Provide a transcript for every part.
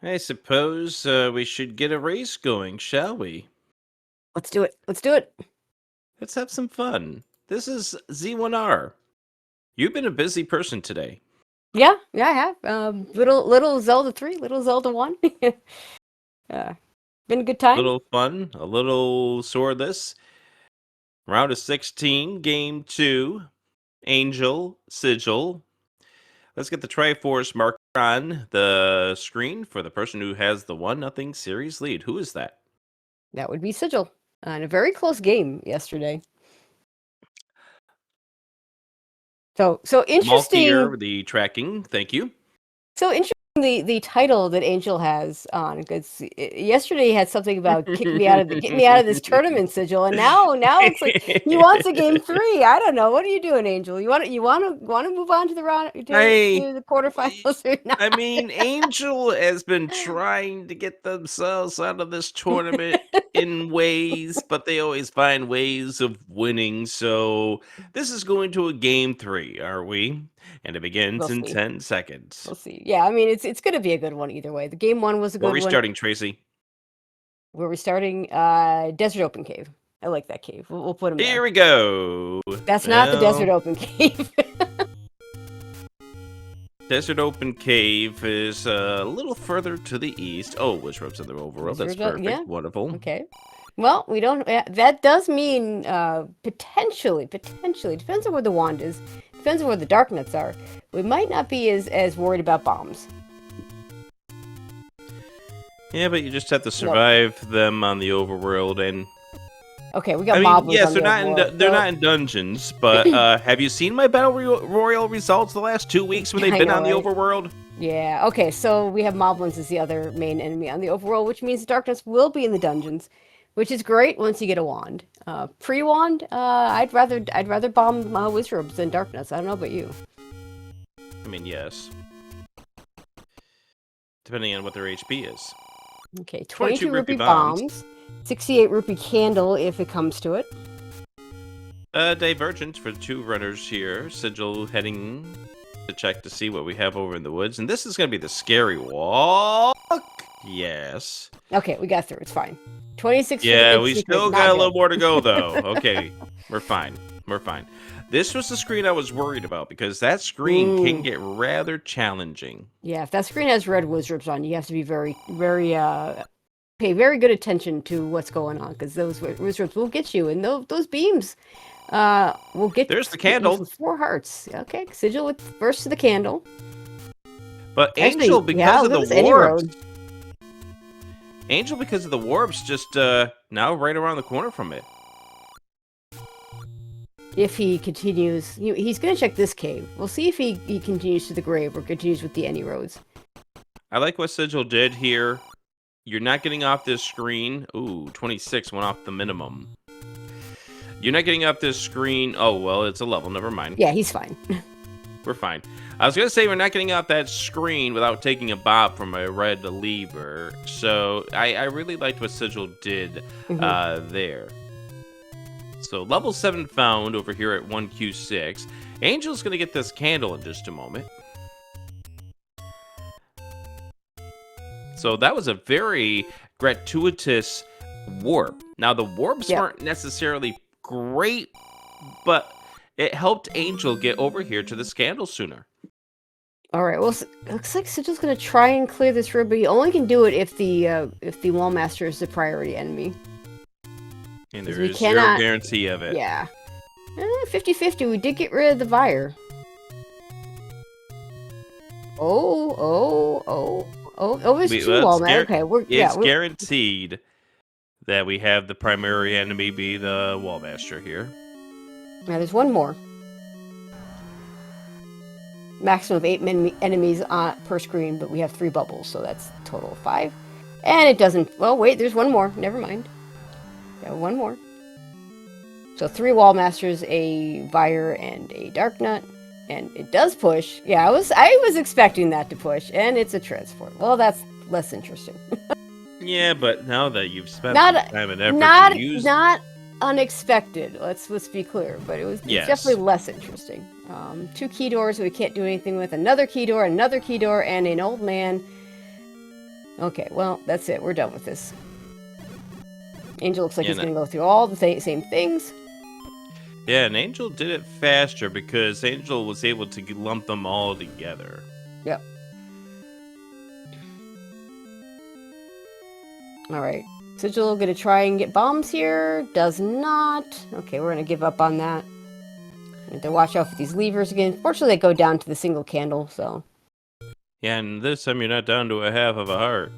I suppose we should get a race going, shall we? Let's do it. Let's do it. Let's have some fun. This is Z1R. You've been a busy person today. Yeah, I have. Little Zelda 3, little Zelda 1. Been a good A time. little fun, a little swordless. Round of 16, game 2. Angel, Sigil. Let's get the Triforce marker on the screen for the person who has the 1-0 series lead. Who is that? That would be Sigil. In a very close game yesterday. So interesting. Malkier, the tracking. Thank you. So interesting. The title that Angel has on, because yesterday he had something about get me out of this tournament, Sigil, and now it's like he wants a game 3. I don't know. What are you doing, Angel? You want to move on to the round to the quarterfinals or not? I mean, Angel has been trying to get themselves out of this tournament in ways, but they always find ways of winning. So this is going to a game 3, are we? And it begins in 10 seconds. We'll see. Yeah, I mean, it's going to be a good one either way. The game 1 was a good one. Where are we starting, Tracy? Where are we starting? Desert Open Cave. I like that cave. We'll put him there. Here we go. That's not the Desert Open Cave. Desert Open Cave is a little further to the east. Oh, Wizard's in the overworld. That's perfect. Yeah. Wonderful. Okay. Well, we don't. That does mean potentially. Depends on where the wand is. Depends on where the dark nuts are. We might not be as worried about bombs. Yeah, but you just have to survive them on the overworld and. Okay, we got moblins. Yes, they're not in dungeons, but have you seen my battle royal results the last 2 weeks when they've been on the overworld? Yeah. Okay, so we have moblins as the other main enemy on the overworld, which means darkness will be in the dungeons, which is great once you get a wand. Pre-wand, I'd rather bomb wizards than darkness. I don't know about you. I mean, yes. Depending on what their HP is. Okay, 22 rupee bombs. 68 rupee candle if it comes to it. Divergence for 2 runners here. Sigil heading to check to see what we have over in the woods. And this is going to be the scary walk. Yes. Okay, we got through. It's fine. 26. Yeah, we still got a little more to go, though. Okay, we're fine. We're fine. This was the screen I was worried about because that screen can get rather challenging. Yeah, if that screen has red wizards on, you have to be very pay very good attention to what's going on because those wizards will get you, and those beams will get. There's the candle. 4 hearts. Okay, Sigil with first to the candle. But Angel, because of the warps. Angel, because of the warps, just now right around the corner from it. If he continues, he's going to check this cave. We'll see if he continues to the grave or continues with the any roads. I like what Sigil did here. You're not getting off this screen. Ooh, 26 went off the minimum. You're not getting off this screen. Oh, well, it's a level. Never mind. Yeah, he's fine. We're fine. I was going to say we're not getting off that screen without taking a bop from a red lever. So I really liked what Sigil did there. So level 7 found over here at 1Q6. Angel's going to get this candle in just a moment. So that was a very gratuitous warp. Now, the warps weren't necessarily great, but it helped Angel get over here to the scandal sooner. All right. Well, it looks like Sigil's going to try and clear this room, but he only can do it if the Wallmaster is the priority enemy. And there is zero guarantee of it. Yeah. 50-50. We did get rid of the Vire. There's 2 Wallmasters. Okay, it's guaranteed that we have the primary enemy be the Wallmaster here. Now there's 1 more. Maximum of 8 enemies per screen, but we have 3 bubbles, so that's a total of 5. And it doesn't. Well, wait, there's 1 more. Never mind. Yeah, 1 more. So 3 Wallmasters, a Vire, and a Dark Nut. And it does push. Yeah, I was expecting that to push, and it's a transport. Well, that's less interesting. Yeah, but now that you've spent time and effort to use... Not unexpected, let's be clear, but it's definitely less interesting. 2 key doors we can't do anything with, another key door, and an old man. Okay, well, that's it. We're done with this. Angel looks like Yeah, he's going to go through all the same things. Yeah, and Angel did it faster because Angel was able to lump them all together. Yep. All right. Sigil going to try and get bombs here. Does not. Okay, we're going to give up on that. Have to watch out for these levers again. Fortunately, they go down to the single candle, so. Yeah, and this time you're not down to a half of a heart.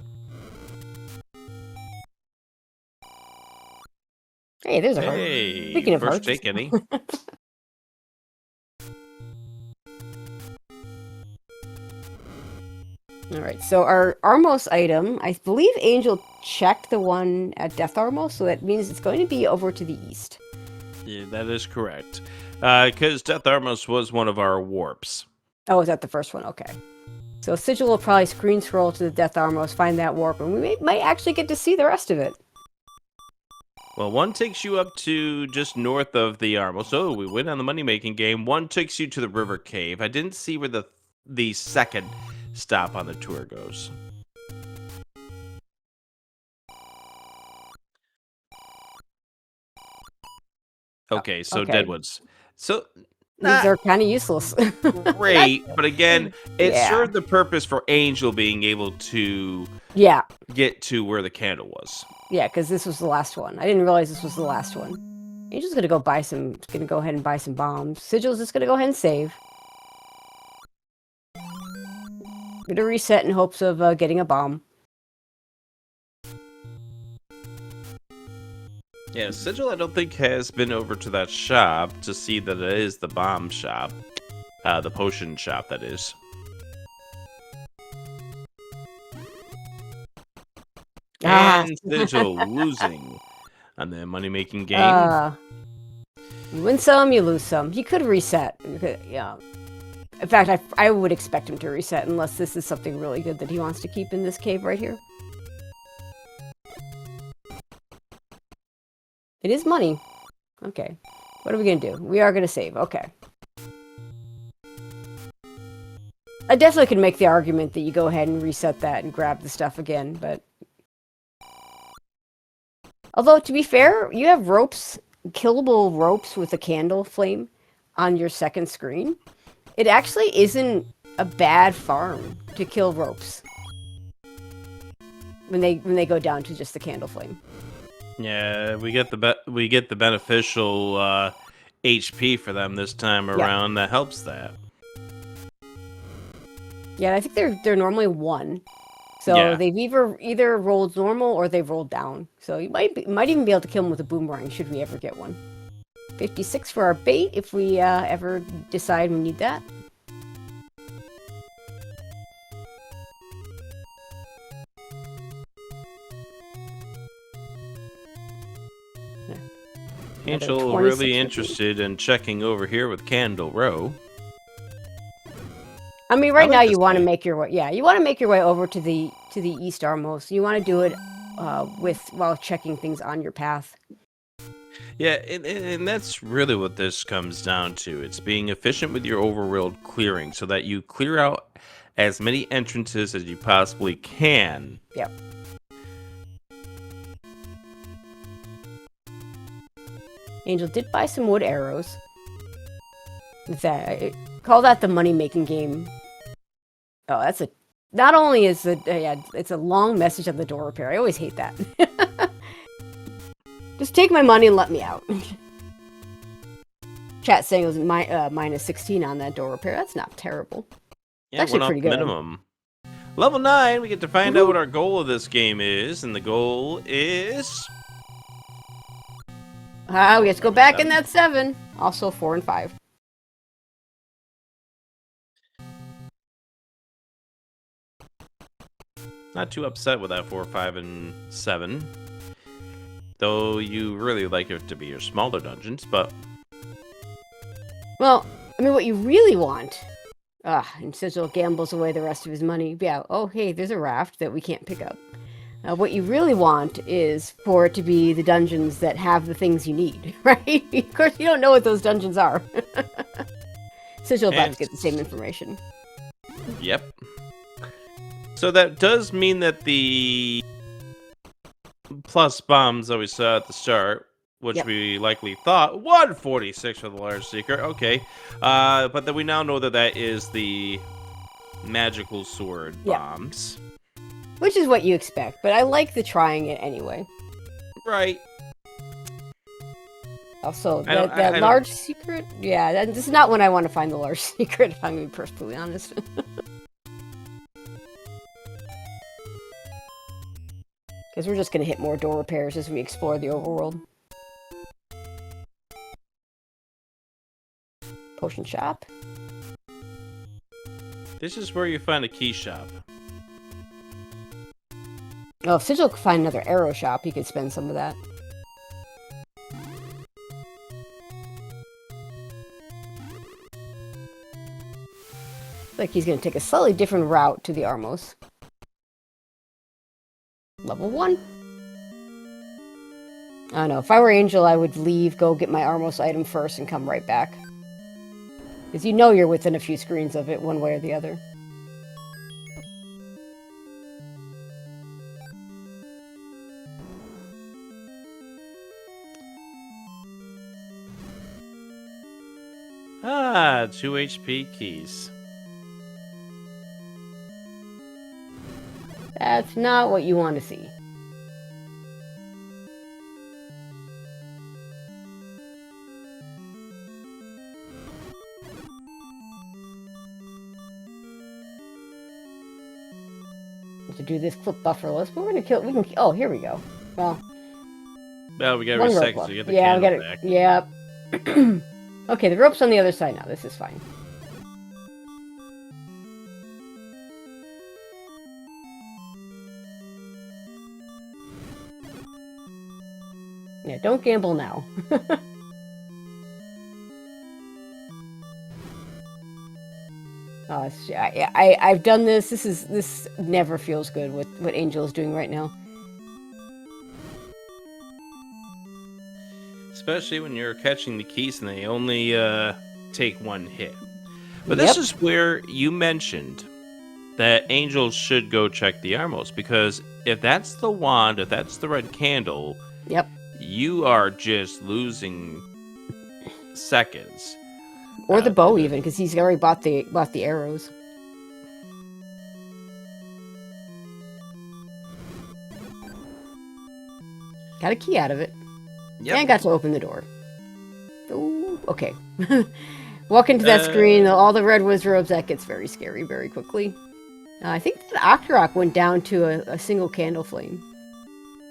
Hey, there's a heart. Hey, Speaking of first hearts. take any. All right, so our Armos item, I believe Angel checked the one at Death Armos, so that means it's going to be over to the east. Yeah, that is correct. Because Death Armos was one of our warps. Oh, is that the first one? Okay. So Sigil will probably screen scroll to the Death Armos, find that warp, and we might actually get to see the rest of it. Well, one takes you up to just north of the Armos. Oh, we win on the money-making game. One takes you to the River Cave. I didn't see where the second stop on the tour goes. Okay, so okay. Deadwoods. So These are kind of useless. great, but again, it Yeah. served the purpose for Angel being able to Yeah, get to where the candle was. yeah, because this was the last one. I didn't realize this was the last one. Angel's gonna go ahead and buy some bombs. Sigil's just gonna go ahead and save. Gonna reset in hopes of getting a bomb. Yeah, Sigil, I don't think, has been over to that shop to see that it is the bomb shop. The potion shop, that is. And Sigil losing on the money-making game. You win some, you lose some. He could reset. Yeah. In fact, I would expect him to reset unless this is something really good that he wants to keep in this cave right here. It is money. Okay. What are we going to do? We are going to save. Okay. I definitely could make the argument that you go ahead and reset that and grab the stuff again, but... Although, to be fair, you have ropes, killable ropes with a candle flame on your second screen. It actually isn't a bad farm to kill ropes when they go down to just the candle flame. Yeah, we get the beneficial HP for them this time around. That helps that. Yeah, I think they're normally 1. So they've either rolled normal or they've rolled down. So you might even be able to kill them with a boomerang should we ever get one. 56 for our bait if we ever decide we need that. Angel really interested in checking over here with Candle Row. I mean, right now you want to make your way. Yeah, you want to make your way over to the East Armos. You want to do it while checking things on your path. Yeah, and that's really what this comes down to. It's being efficient with your overworld clearing so that you clear out as many entrances as you possibly can. Yep. Angel did buy some wood arrows. I call that the money-making game. Oh, that's a... Not only is it... it's a long message on the door repair. I always hate that. Just take my money and let me out. Chat saying it was minus 16 on that door repair. That's not terrible. Yeah, it's actually pretty good. Minimum. Level 9, we get to find out what our goal of this game is, and the goal is... we have to go back in that 7. Also 4 and 5. Not too upset with that 4, 5, and 7. Though you really like it to be your smaller dungeons, but... Well, I mean, what you really want... and Sigil gambles away the rest of his money. Yeah, oh, hey, there's a raft that we can't pick up. What you really want is for it to be the dungeons that have the things you need, right? Of course, you don't know what those dungeons are. Sigil about to get the same information. Yep. So that does mean that the plus bombs that we saw at the start, which we likely thought 146 for the large secret. Okay, but then we now know that that is the magical sword bombs. Which is what you expect, but I like the trying it anyway. Right. Also, that large secret, this is not when I want to find the large secret, if I'm going to be perfectly honest. Because we're just going to hit more door repairs as we explore the overworld. Potion shop. This is where you find a key shop. Oh, if Sigil could find another arrow shop, he could spend some of that. Like he's going to take a slightly different route to the Armos. Level 1. I don't know. If I were Angel, I would leave, go get my Armos item first, and come right back. Because you know you're within a few screens of it, one way or the other. Ah, 2 HP keys. That's not what you want to see. To do this clip bufferless, but we're gonna kill. Oh, here we go. Well, we got every second to get the we got it. back. Yep. Okay, the rope's on the other side now. This is fine. Yeah, don't gamble now. I've done this. This never feels good. What Angel is doing right now. Especially when you're catching the keys and they only take one hit. But this is where you mentioned that Angel should go check the Armos, because if that's the wand, if that's the red candle, you are just losing seconds. Or the bow, even, because he's already bought the arrows. Got a key out of it. And got to open the door. Ooh, okay. Walk into that screen, all the red wizards, that gets very scary very quickly. I think that Octorok went down to a single candle flame.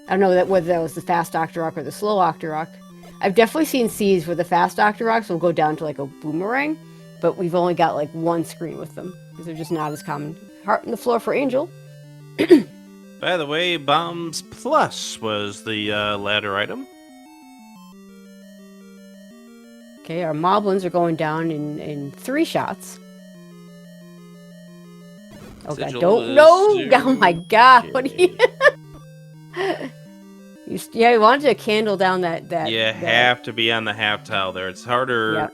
I don't know whether that was the fast Octorok or the slow Octorok. I've definitely seen C's where the fast Octoroks will go down to like a boomerang, but we've only got like one screen with them because they're just not as common. Heart in the floor for Angel. By the way, Bombs Plus was the ladder item. Okay, our moblins are going down in 3 shots. Oh god, don't know! Oh my god, what are you... You wanted a candle down that... You have to be on the half tile there. It's harder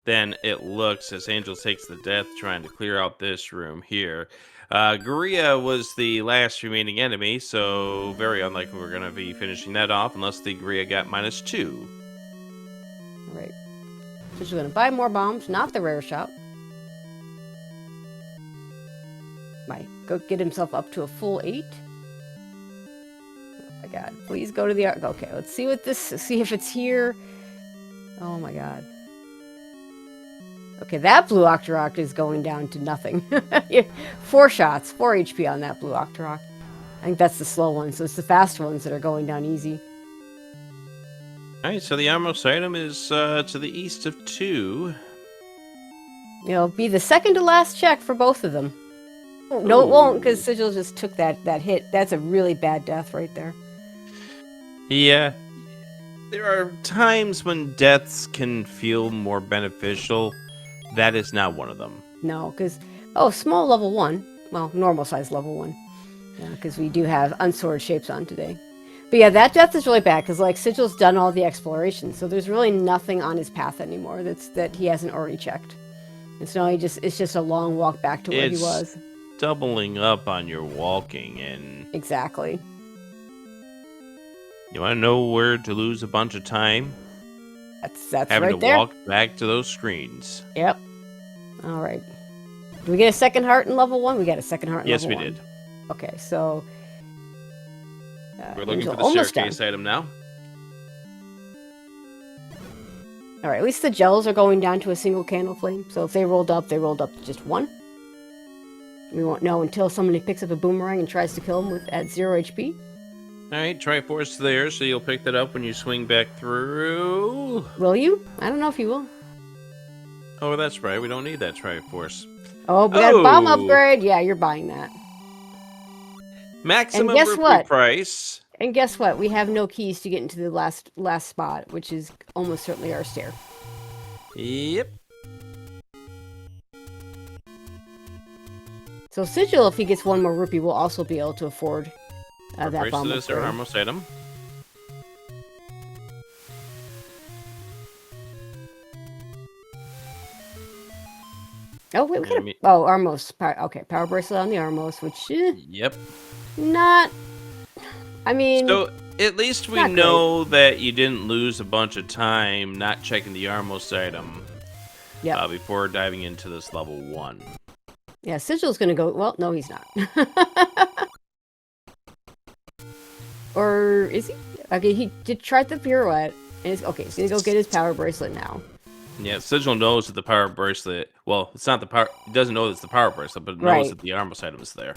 than it looks as Angel takes the death trying to clear out this room here. Guria was the last remaining enemy, so very unlikely we're going to be finishing that off unless the Guria got -2. Alright. So she's going to buy more bombs, not the rare shop. Might go get himself up to a full 8. Oh my god, please go to the... Okay, let's see what this... See if it's here. Oh my god. Okay, that blue Octorok is going down to nothing. 4 shots, 4 HP on that blue Octorok. I think that's the slow one, so it's the fast ones that are going down easy. Alright, so the Armos item is to the east of 2. It'll be the second to last check for both of them. No, it won't, because Sigil just took that hit. That's a really bad death right there. Yeah. There are times when deaths can feel more beneficial. That is not one of them. No, because... Oh, small level 1. Well, normal size level 1. Yeah, because we do have unsword shapes on today. But yeah, that death is really bad, because like Sigil's done all the exploration, so there's really nothing on his path anymore that he hasn't already checked. And so now it's just a long walk back to where he was. doubling up on your walking, and Exactly. you want to know where to lose a bunch of time? That's Having right to there. walk back to those screens. Yep. All right. Do we get a second heart in level 1? We got a second heart in Yes, level we 1. did. Okay, so... We're looking Angel for the almost staircase done. item now. All right, at least the gels are going down to a single candle flame. So if they rolled up to just one. We won't know until somebody picks up a boomerang and tries to kill him at 0 HP. All right, Triforce there, so you'll pick that up when you swing back through. Will you? I don't know if you will. Oh, that's right. We don't need that Triforce. Oh, we got a bomb upgrade. Yeah, you're buying that. Maximum guess rupee what? price. And guess what? We have no keys to get into the last spot, which is almost certainly our stair. Yep. So Sigil, if he gets one more rupee, will also be able to afford that bomb Bracelet is our upgrade. harmless item. Oh, wait, we got a... Oh, Armos. Okay, power bracelet on the Armos, which... Yep. Not... I mean... So, at least we know that you didn't lose a bunch of time not checking the Armos item before diving into this level 1. Yeah, Sigil's gonna go... Well, no, he's not. Or is he? Okay, he did try the pirouette. And okay, he's gonna go get his power bracelet now. Yeah, Sigil knows that the power bracelet... Well, it's not the power... He doesn't know that it's the power bracelet, but knows that the Armos item is there.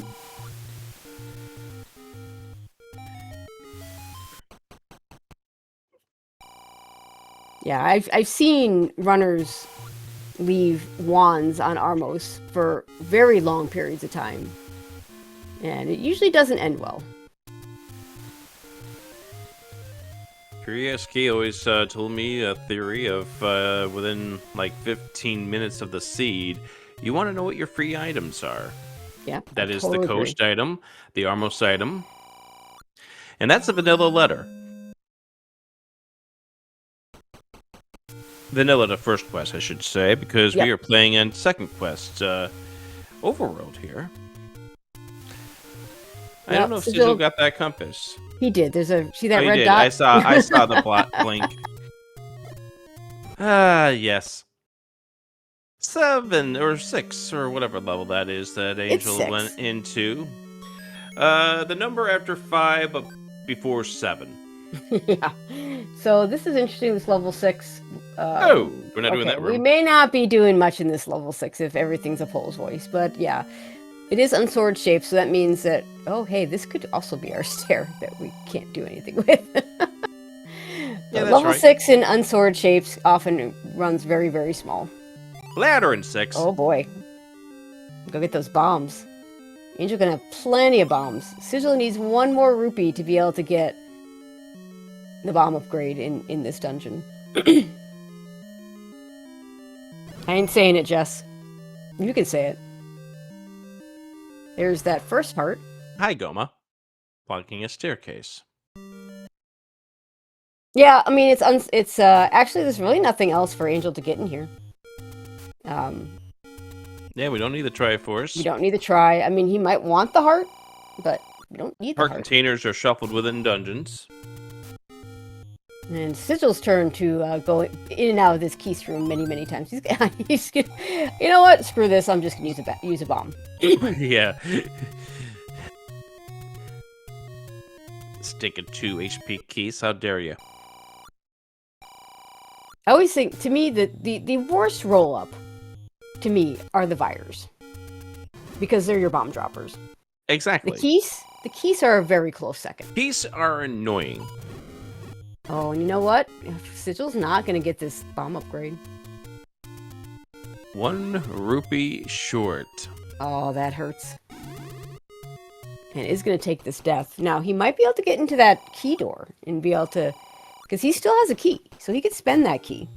Yeah, I've seen runners leave wands on Armos for very long periods of time. And it usually doesn't end well. SK always told me a theory of within like 15 minutes of the seed, you want to know what your free items are. Yeah, that is the coast item, the Armos item, and that's a vanilla letter. Vanilla to first quest, I should say, because we are playing in second quest, Overworld here. I don't know if Sigil got that compass. He did. There's a see that red dot. I saw the blink. Yes. 7 or 6 or whatever level that is that Angel went into. The number after 5 but before 7. Yeah. So this is interesting. This level 6. We're not doing that room. We may not be doing much in this level 6 if everything's a Pole's voice, but yeah. It is unsword shaped, so that means that, oh, hey, this could also be our stair that we can't do anything with. Level 6 in unsword shapes often runs very, very small. Ladder in 6. Oh, boy. Go get those bombs. Angel gonna have plenty of bombs. Sigil needs one more rupee to be able to get the bomb upgrade in this dungeon. I ain't saying it, Jess. You can say it. There's that first part. Hi, Goma. Blocking a staircase. Yeah, I mean, it's actually, there's really nothing else for Angel to get in here. Yeah, we don't need the Triforce. You don't need the try. I mean, he might want the heart, but we don't need the heart. Heart containers are shuffled within dungeons. And Sigil's turn to go in and out of this keys room many, many times. He's gonna, you know what? Screw this. I'm just gonna use a bomb. Yeah. Stick a 2 HP keys. How dare you? I always think, to me, the worst roll up, to me, are the Vires, because they're your bomb droppers. Exactly. The keys are a very close second. Keys are annoying. Oh, and you know what? Sigil's not going to get this bomb upgrade. 1 rupee short. Oh, that hurts. And is going to take this death. Now, he might be able to get into that key door and be able to... Because he still has a key, so he could spend that key.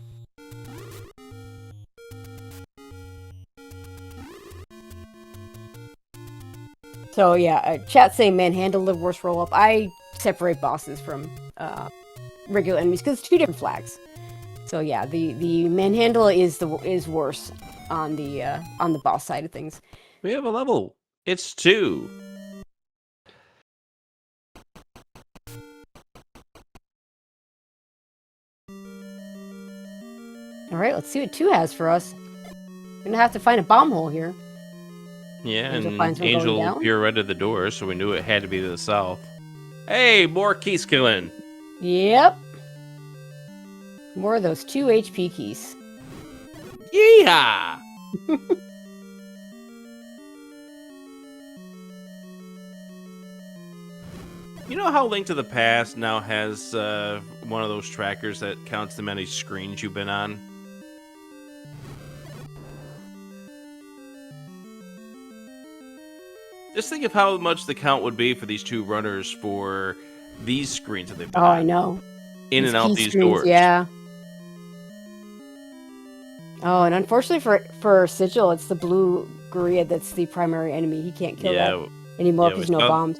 So, yeah, chat saying manhandle the worst roll-up. I separate bosses from... regular enemies because it's 2 different flags. So yeah, the manhandle is worse on the boss side of things. We have a level It's 2. All right, let's see what 2 has for us. We're gonna have to find a bomb hole here. Yeah, Angel and finds one going Angel down. appeared right at the door, so we knew it had to be to the south. Hey, more keys killing. Yep. More of those 2 HP keys. Yeehaw! You know how Link to the Past now has one of those trackers that counts the many screens you've been on? Just think of how much the count would be for these 2 runners for these screens that they've been on. I know. In These and out key these screens, doors. Yeah. Oh, and unfortunately for Sigil, it's the blue Gorilla that's the primary enemy. He can't kill that anymore because no bombs.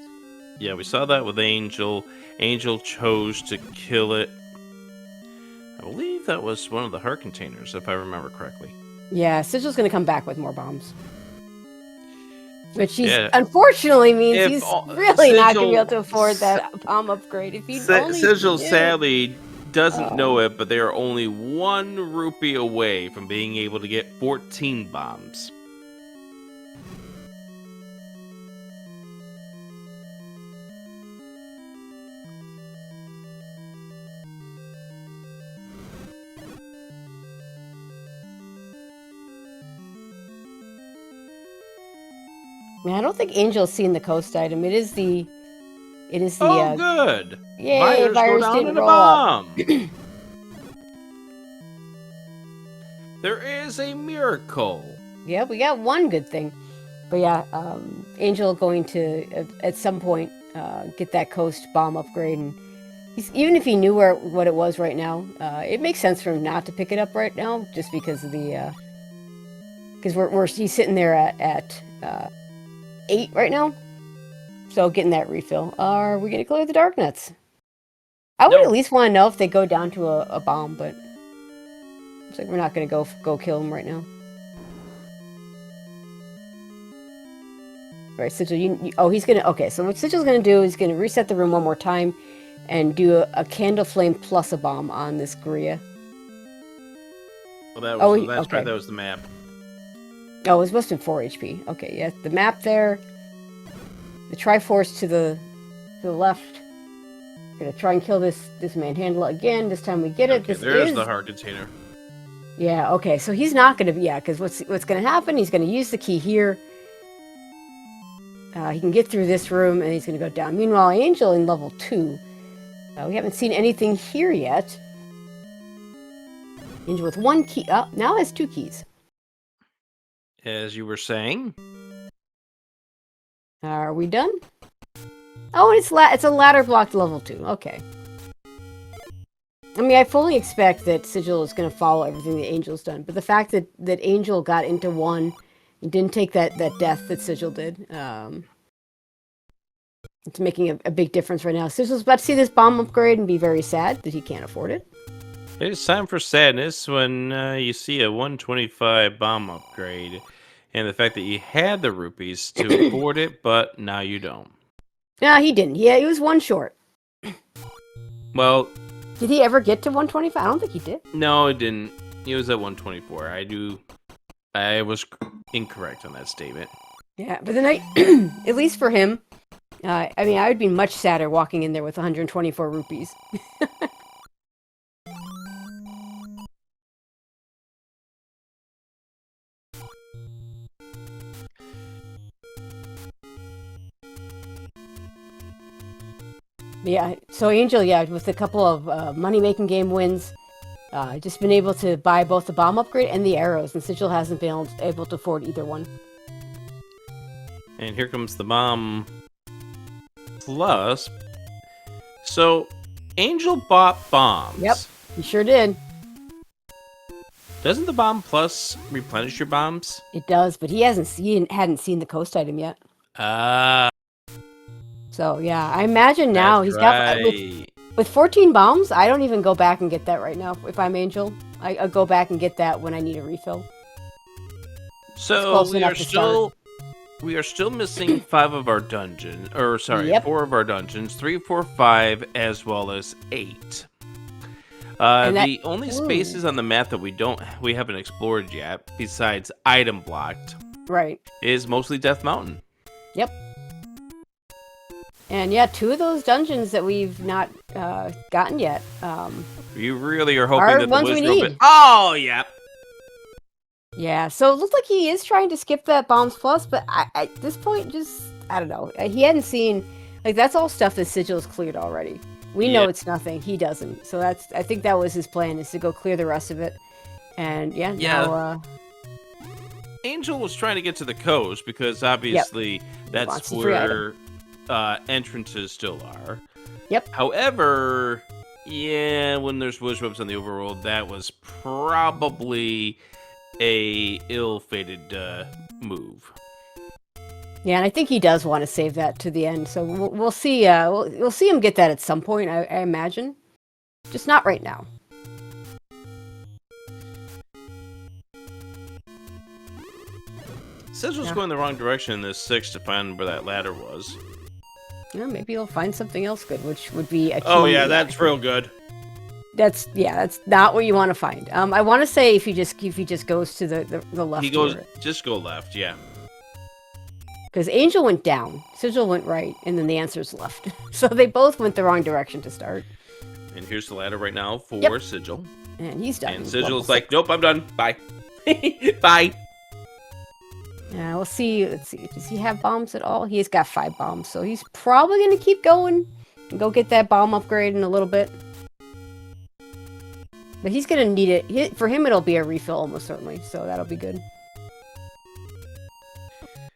Yeah, we saw that with Angel. Angel chose to kill it. I believe that was one of the heart containers, if I remember correctly. Yeah, Sigil's going to come back with more bombs. Which unfortunately means he's really not going to be able to afford that bomb upgrade. If he Sigil sadly doesn't know it, but they are only 1 rupee away from being able to get 14 bombs. Man, I don't think Angel's seen the coast item. It is the. Oh, good. Yay, virus go down didn't in a roll bomb. up. There is a miracle. Yeah, we got one good thing. But yeah, Angel going to at some point get that coast bomb upgrade, and even if he knew what it was right now, it makes sense for him not to pick it up right now, just because of the because he's sitting there at 8 right now, so getting that refill. Are we gonna clear the dark nets? I would at least want to know if they go down to a bomb, but looks like we're not gonna go kill him right now. Right, Sigil, he's gonna, okay, so what Sigil's gonna do is gonna reset the room one more time and do a candle flame plus a bomb on this Gorilla. Well, that's right, that was the map. Oh, it was supposed to be 4 HP. Okay, yeah, the map there. The Triforce to the left. Gonna try and kill this manhandle again. This time we get it. Okay, there's the heart container. Yeah, okay, so he's not gonna be, because what's gonna happen, he's gonna use the key here. He can get through this room, and he's gonna go down. Meanwhile, Angel in level 2. We haven't seen anything here yet. Angel with 1 key. Now has 2 keys. As you were saying. Are we done? Oh, it's a ladder block to level 2. Okay. I mean, I fully expect that Sigil is going to follow everything that Angel's done, but the fact that Angel got into 1 and didn't take that death that Sigil did, it's making a big difference right now. Sigil's about to see this bomb upgrade and be very sad that he can't afford it. It's time for sadness when you see a 125 bomb upgrade, and the fact that you had the rupees to afford it, but now you don't. No, he didn't. Yeah, he was 1 short. Well, did he ever get to 125? I don't think he did. No, it didn't. He was at 124. I was incorrect on that statement. Yeah, but then at least for him, I mean, I would be much sadder walking in there with 124 rupees. Yeah, so Angel, with a couple of money-making game wins, just been able to buy both the bomb upgrade and the arrows, and Sigil hasn't been able to afford either one. And here comes the bomb plus. So, Angel bought bombs. Yep, he sure did. Doesn't the bomb plus replenish your bombs? It does, but he hadn't seen the coast item yet. So yeah, I imagine now he's got with 14 bombs. I don't even go back and get that right now. If I'm Angel, I go back and get that when I need a refill. So we are still We are still missing 5 of our dungeons, or sorry, Yep. 4 of our dungeons, 3, 4, 5, as well as 8. The only spaces on the map that we haven't explored yet, besides item blocked, Right. is mostly Death Mountain. Yep. And yeah, 2 of those dungeons that we've not gotten yet. You really are hoping Are that the ones we Wizard will be... need. Oh, yeah. Yeah, so it looks like he is trying to skip that Bombs Plus, but at this point, I don't know. He hadn't seen, like, that's all stuff that Sigil's cleared already. We know it's nothing. He doesn't. So I think that was his plan, is to go clear the rest of it. And now... Angel was trying to get to the coast, because obviously that's where entrances still are. Yep. However, when there's wish webs on the overworld, that was probably a ill-fated move. Yeah, and I think he does want to save that to the end, so we'll see. We'll see him get that at some point, I imagine. Just not right now. Sigil's going the wrong direction in this 6 to find where that ladder was. Yeah, maybe he'll find something else good, which would be a key. Oh yeah, that's real good. That's not what you want to find. I want to say if he just goes to the left. He goes, just go left, yeah. Because Angel went down, Sigil went right, and then the answer's left. So they both went the wrong direction to start. And here's the ladder right now for Sigil. And he's done. And Sigil's like, nope, I'm done. Bye. Bye. Yeah, we'll see. Let's see. Does he have bombs at all? He's got 5 bombs, so he's probably going to keep going and go get that bomb upgrade in a little bit. But he's going to need it. For him, it'll be a refill almost certainly, so that'll be good.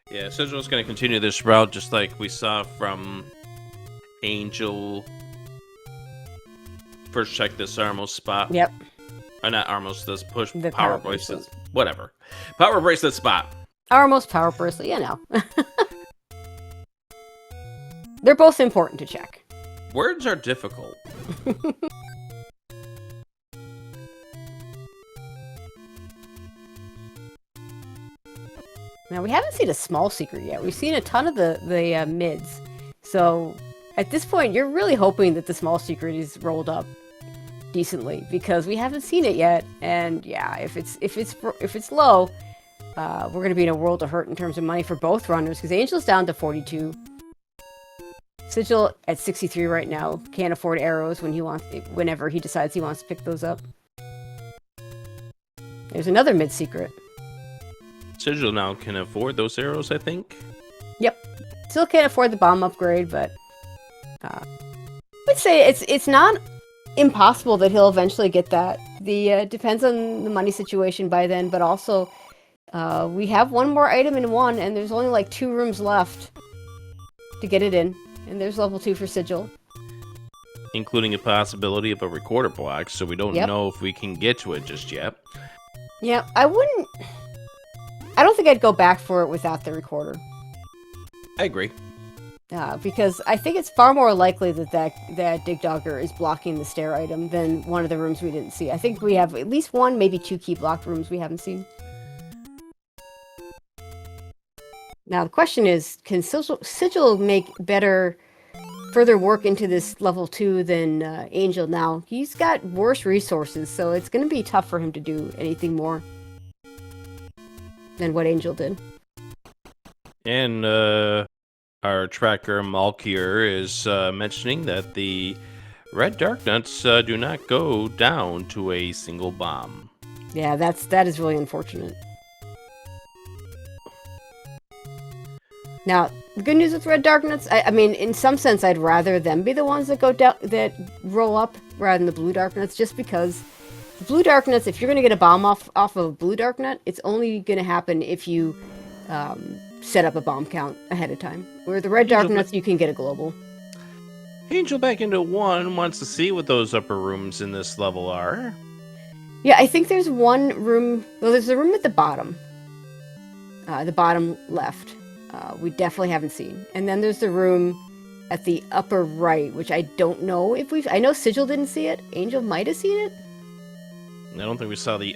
Yeah, Sigil's going to continue this route just like we saw from Angel. First check this Armos spot. Yep. Or not Armos, this push The power bracelet. Whatever. Power bracelet spot. Our most power bracelet, you know. They're both important to check. Words are difficult. Now, we haven't seen a small secret yet. We've seen a ton of the mids. So, at this point, you're really hoping that the small secret is rolled up decently, because we haven't seen it yet. And yeah, if it's low, we're going to be in a world of hurt in terms of money for both runners, because Angel's down to 42. Sigil at 63 right now. Can't afford arrows whenever he decides he wants to pick those up. There's another mid secret. Sigil now can afford those arrows, I think. Yep. Still can't afford the bomb upgrade, but I'd say it's not impossible that he'll eventually get that. Depends on the money situation by then, but also we have one more item in 1, and there's only like 2 rooms left to get it in. And there's level 2 for Sigil. Including a possibility of a recorder block, so we don't know if we can get to it just yet. Yeah, I don't think I'd go back for it without the recorder. I agree. Because I think it's far more likely that Dig Dogger is blocking the stair item than one of the rooms we didn't see. I think we have at least 1, maybe 2 key blocked rooms we haven't seen. Now the question is, can Sigil make further work into this level 2 than Angel now? He's got worse resources, so it's going to be tough for him to do anything more than what Angel did. And our tracker Malkier is mentioning that the red dark nuts do not go down to a single bomb. Yeah, that is really unfortunate. Now, the good news with red dark nuts, I mean, in some sense, I'd rather them be the ones that go down, that roll up, rather than the blue dark nuts, just because the blue dark nuts, if you're going to get a bomb off of a blue dark nut, it's only going to happen if you set up a bomb count ahead of time. Where the red dark nuts, you can get a global. Angel back into 1 wants to see what those upper rooms in this level are. Yeah, I think there's one room. Well, there's a room at the bottom left. We definitely haven't seen. And then there's the room at the upper right, which I don't know if I know Sigil didn't see it. Angel might have seen it. I don't think we saw the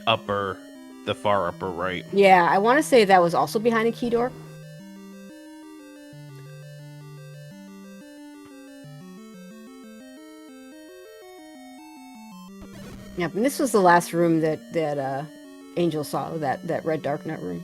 far upper right. Yeah, I want to say that was also behind a key door. Yep, and this was the last room that Angel saw, that red dark nut room.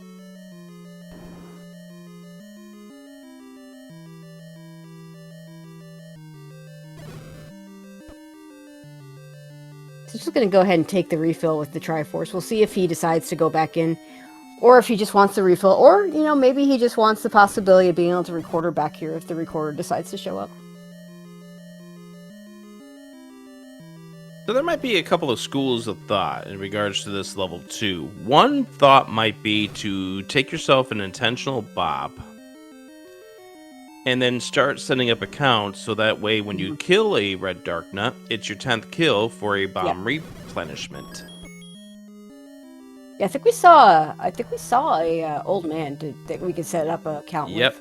So just going to go ahead and take the refill with the Triforce. We'll see if he decides to go back in, or if he just wants the refill, or, you know, maybe he just wants the possibility of being able to record her back here if the recorder decides to show up. So there might be a couple of schools of thought in regards to this level 2. One thought might be to take yourself an intentional bop and then start setting up accounts so that way when you kill a red dark nut, it's your 10th kill for a bomb replenishment. Yeah, I think we saw a old man that we could set up an account with. Yep.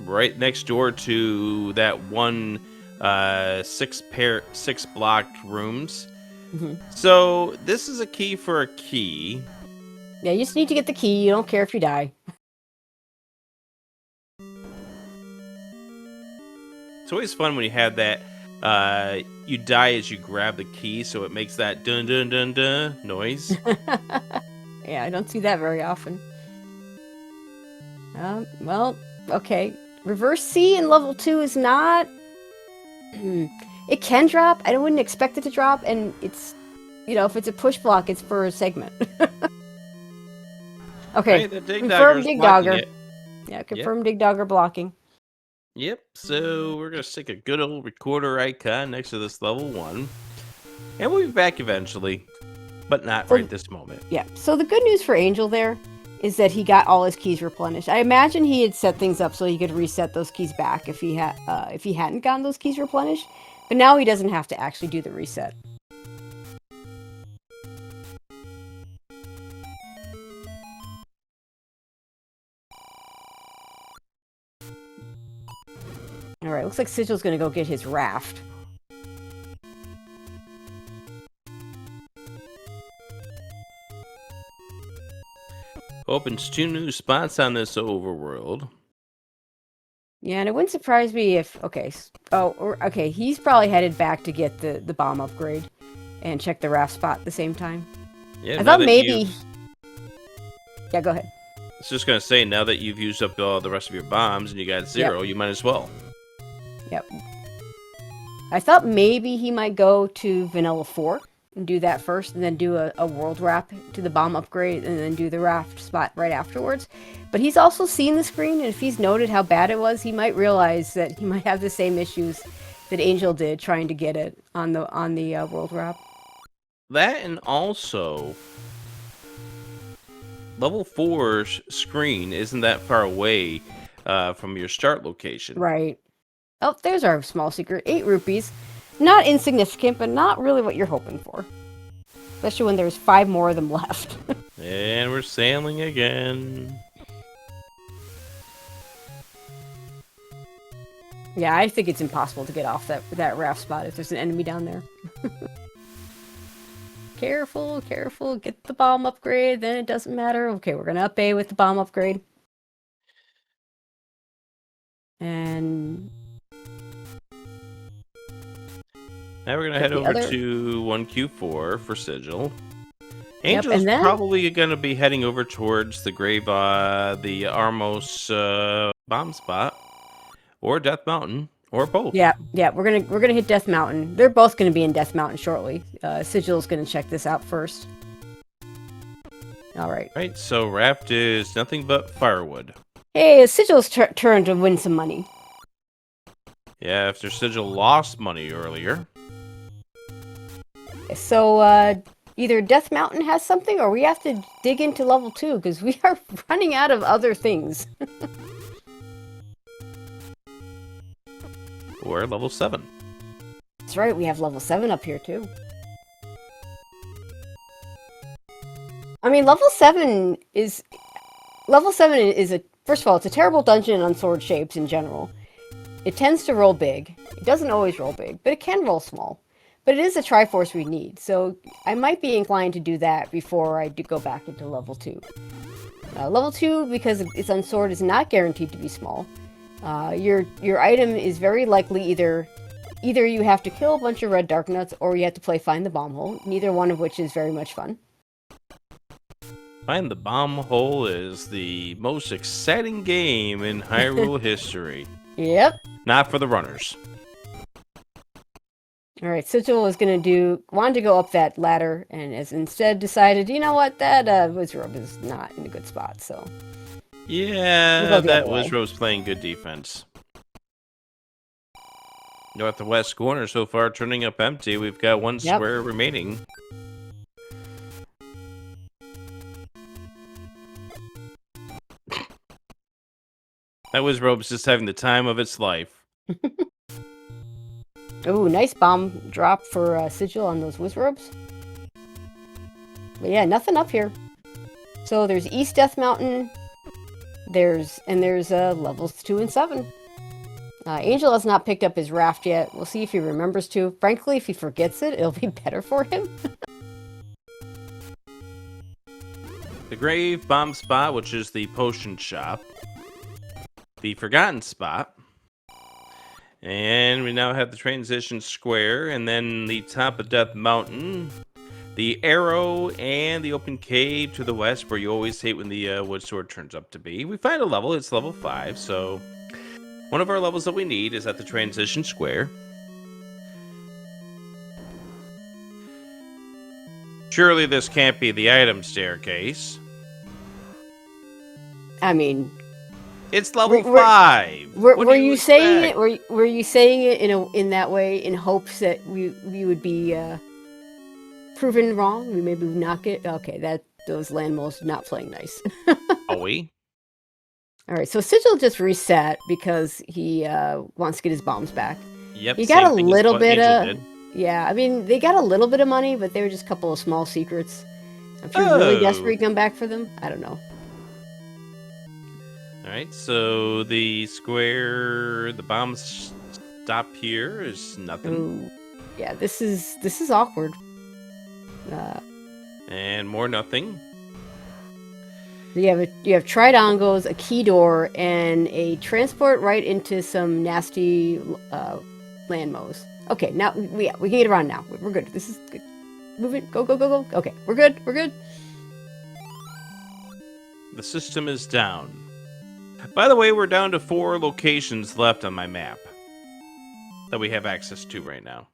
Right next door to that one 6 blocked rooms. So this is a key for a key. Yeah, you just need to get the key. You don't care if you die. It's always fun when you have that you die as you grab the key, so it makes that dun dun dun dun noise. Yeah, I don't see that very often. Well, okay. Reverse C in level 2 is not... It can drop. I wouldn't expect it to drop, and it's, you know, if it's a push block, it's for a segment. Okay, confirm Dig Dogger. Yeah, confirm Dig Dogger blocking. Yep, so we're going to stick a good old recorder icon next to this level 1. And we'll be back eventually, but not right this moment. Yeah, so the good news for Angel there is that he got all his keys replenished. I imagine he had set things up so he could reset those keys back if he hadn't gotten those keys replenished. But now he doesn't have to actually do the reset. Alright, looks like Sigil's gonna go get his raft. Opens 2 new spots on this overworld. Yeah, and it wouldn't surprise me if... Okay, okay, he's probably headed back to get the bomb upgrade and check the raft spot at the same time. Yeah, I thought maybe... Yeah, go ahead. I was just going to say, now that you've used up all the rest of your bombs and you got 0, you might as well. Yep. I thought maybe he might go to Vanilla 4 and do that first, and then do a world wrap to the bomb upgrade, and then do the raft spot right afterwards. But he's also seen the screen, and if he's noted how bad it was, he might realize that he might have the same issues that Angel did trying to get it on the world wrap. That, and also level 4's screen isn't that far away from your start location. Right. Oh, there's our small secret. 8 rupees. Not insignificant, but not really what you're hoping for. Especially when there's 5 more of them left. And we're sailing again. Yeah, I think it's impossible to get off that raft spot if there's an enemy down there. Careful, careful. Get the bomb upgrade, then it doesn't matter. Okay, we're going to up A with the bomb upgrade. And... Now we're going to head over to 1Q4 for Sigil. Angel's probably going to be heading over towards the the Armos bomb spot, or Death Mountain, or both. Yeah, we're gonna hit Death Mountain. They're both going to be in Death Mountain shortly. Sigil's going to check this out first. All right. Right, so Raft is nothing but firewood. Hey, it's Sigil's turn to win some money. Yeah, after Sigil lost money earlier. So, either Death Mountain has something, or we have to dig into level 2, because we are running out of other things. Or level 7. That's right, we have level 7 up here, too. I mean, level 7 is... First of all, it's a terrible dungeon on sword shapes in general. It tends to roll big. It doesn't always roll big, but it can roll small. But it is a Triforce we need, so I might be inclined to do that before I do go back into level 2. Level 2, because it's on sword, is not guaranteed to be small. Your item is very likely either either you have to kill a bunch of red dark nuts, or you have to play Find the Bomb Hole. Neither one of which is very much fun. Find the Bomb Hole is the most exciting game in Hyrule history. Yep. Not for the runners. All right, Sigil was wanted to go up that ladder, and has instead decided, you know what, that Wizrobe is not in a good spot, so. Yeah, that Wizrobe's playing good defense. Northwest corner so far turning up empty. We've got one square remaining. That Wizrobe's just having the time of its life. Ooh, nice bomb drop for Sigil on those Wizrobes. But yeah, nothing up here. So there's East Death Mountain. There's levels 2 and 7. Angel has not picked up his raft yet. We'll see if he remembers to. Frankly, if he forgets it, it'll be better for him. The Grave Bomb Spot, which is the potion shop. The Forgotten Spot. And we now have the transition square, and then the top of Death Mountain, the arrow, and the open cave to the west, where you always hate when the wood sword turns up to be. We find a level, it's level 5, so one of our levels that we need is at the transition square. Surely this can't be the item staircase. I mean, it's level 5. Were you saying it? Were you saying it in that way in hopes that we would be proven wrong? We maybe knock it. Okay, those land moles not playing nice. Are we? All right, so Sigil just reset because he wants to get his bombs back. Yep. He got a little bit of. Yeah, I mean they got a little bit of money, but they were just a couple of small secrets. If you're really desperate, you come back for them. I don't know. Alright, so the square, the bomb stop here is nothing. Ooh. Yeah, this is awkward. And more nothing. You have Tridongos, a key door, and a transport right into some nasty land mows. Okay, now we can get around now. We're good. This is good. Move it. Go. Okay, we're good. The system is down. By the way, we're down to 4 locations left on my map that we have access to right now.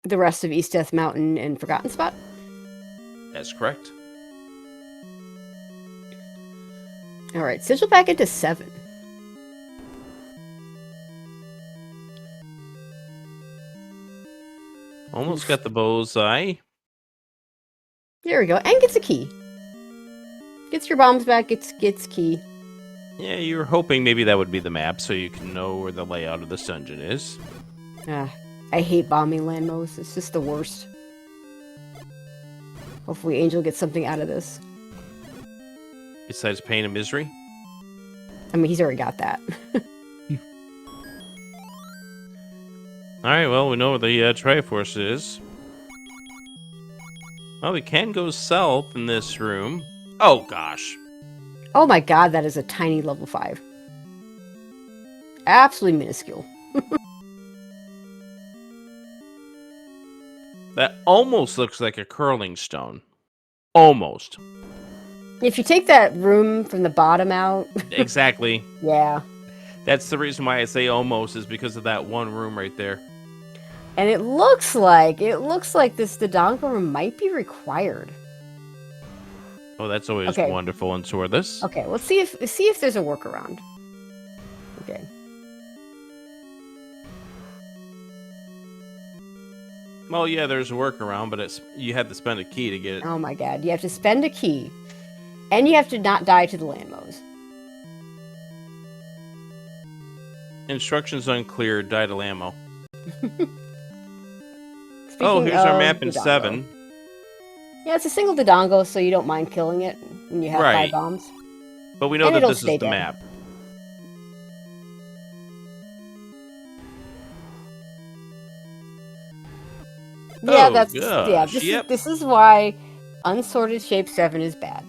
The rest of East Death Mountain and Forgotten Spot? That's correct. Alright, Sigil back into 7. Almost got the bullseye. There we go. And gets a key. Gets your bombs back, gets key. Yeah, you were hoping maybe that would be the map so you can know where the layout of this dungeon is. I hate bombing land mows. It's just the worst. Hopefully Angel gets something out of this. Besides pain and misery? I mean, he's already got that. Alright, well, we know where the Triforce is. Well, we can go south in this room. Oh, gosh. Oh my god, that is a tiny level 5. Absolutely minuscule. That almost looks like a curling stone. Almost. If you take that room from the bottom out... Exactly. Yeah. That's the reason why I say almost, is because of that one room right there. And it looks like this Dodongo room might be required. Oh, that's always wonderful and swordless. Okay, let's see if there's a workaround. Okay. Well, yeah, there's a workaround, but you have to spend a key to get it. Oh my god, you have to spend a key. And you have to not die to the land mows. Instructions unclear, die to Lammo. Oh, here's our map in 7. Yeah, it's a single Dodongo, so you don't mind killing it when you have 5 bombs. But we know that this is the map. Yeah, this is why Unsorted Shape 7 is bad.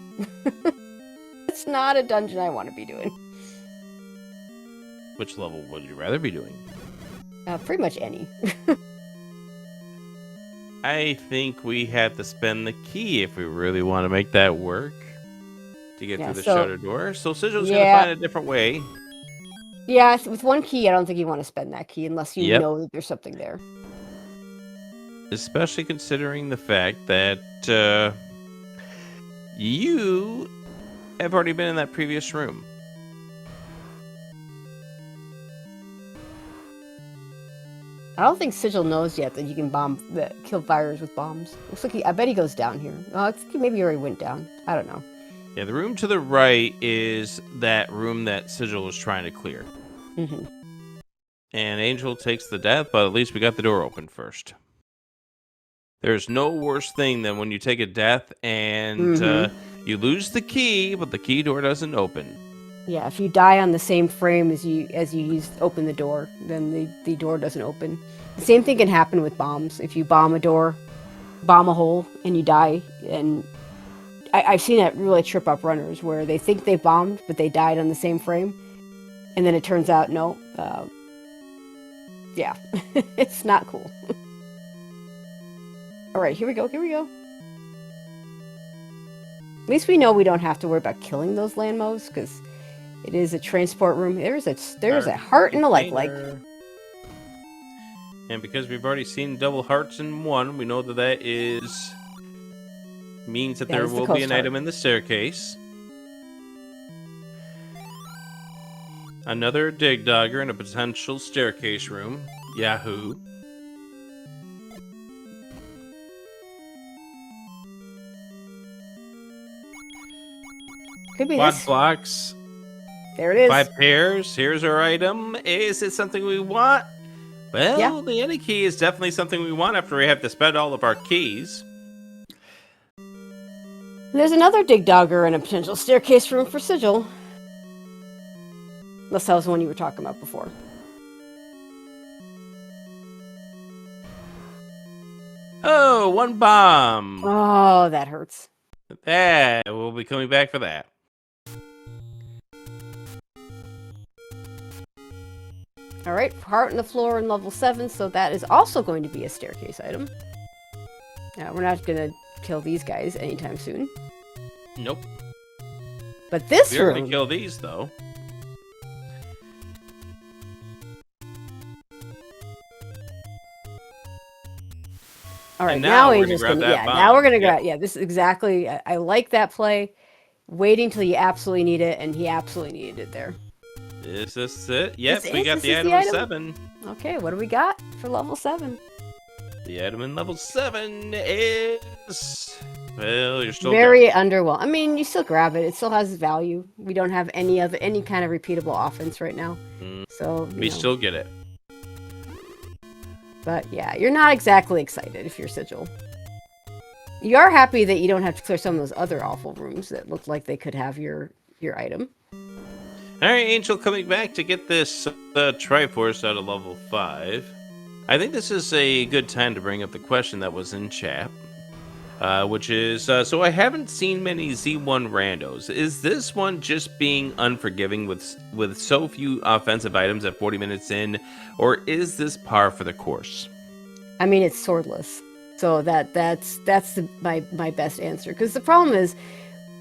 It's not a dungeon I want to be doing. Which level would you rather be doing? Pretty much any. I think we have to spend the key if we really want to make that work to get through the shutter door. So Sigil's going to find a different way. Yeah, with one key, I don't think you want to spend that key unless you Yep. know that there's something there. Especially considering the fact that you have already been in that previous room. I don't think Sigil knows yet that you can kill fires with bombs. Looks like I bet he goes down here. Oh, maybe he already went down. I don't know. Yeah, the room to the right is that room that Sigil was trying to clear. Mm-hmm. And Angel takes the death, but at least we got the door open first. There's no worse thing than when you take a death and you lose the key, but the key door doesn't open. Yeah, if you die on the same frame as you open the door, then the door doesn't open. The same thing can happen with bombs. If you bomb a hole, and you die, and I've seen that really trip up runners where they think they bombed, but they died on the same frame, and then it turns out no. Yeah, it's not cool. All right, here we go. At least we know we don't have to worry about killing those land mobs because it is a transport room. There's a heart and a like. And because we've already seen double hearts in one, we know that means that there will be an item in the staircase. Another dig dogger in a potential staircase room. Yahoo. Could be Quad this. blocks. There it is. 5 pairs. Here's our item. Is it something we want? Well, the any key is definitely something we want after we have to spend all of our keys. There's another dig dogger in a potential staircase room for Sigil. Unless that was the one you were talking about before. Oh, 1 bomb. Oh, that hurts. We'll be coming back for that. All right, heart on the floor in level 7, so that is also going to be a staircase item. Now, we're not going to kill these guys anytime soon. Nope. But this room... We're room... going to kill these, though. All right, now we're just gonna now we're gonna grab. Yeah, this is exactly. I like that play. Waiting till you absolutely need it, and he absolutely needed it there. Is this it? Yep, we got the item 7. Okay, what do we got for level 7? The item in level 7 is... Well, you're still very underwhelming. I mean, you still grab it. It still has value. We don't have any kind of repeatable offense right now, so we still get it. But yeah, you're not exactly excited if you're Sigil. You are happy that you don't have to clear some of those other awful rooms that look like they could have your item. All right, Angel coming back to get this Triforce out of level 5. I think this is a good time to bring up the question that was in chat, which is, so I haven't seen many Z1 randos. Is this one just being unforgiving with so few offensive items at 40 minutes in, or is this par for the course? I mean, it's swordless, so that's my best answer. Because the problem is,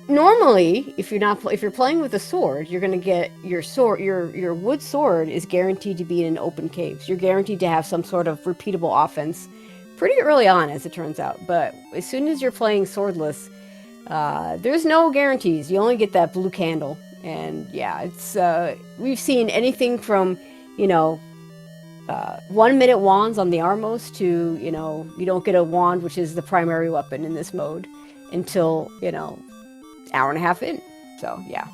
normally, if you're playing with a sword, you're gonna get your sword. Your wood sword is guaranteed to be in an open cave. So you're guaranteed to have some sort of repeatable offense pretty early on, as it turns out. But as soon as you're playing swordless, there's no guarantees. You only get that blue candle, and yeah, it's we've seen anything from 1 minute wands on the Armos to you don't get a wand, which is the primary weapon in this mode, until hour and a half in. So yeah.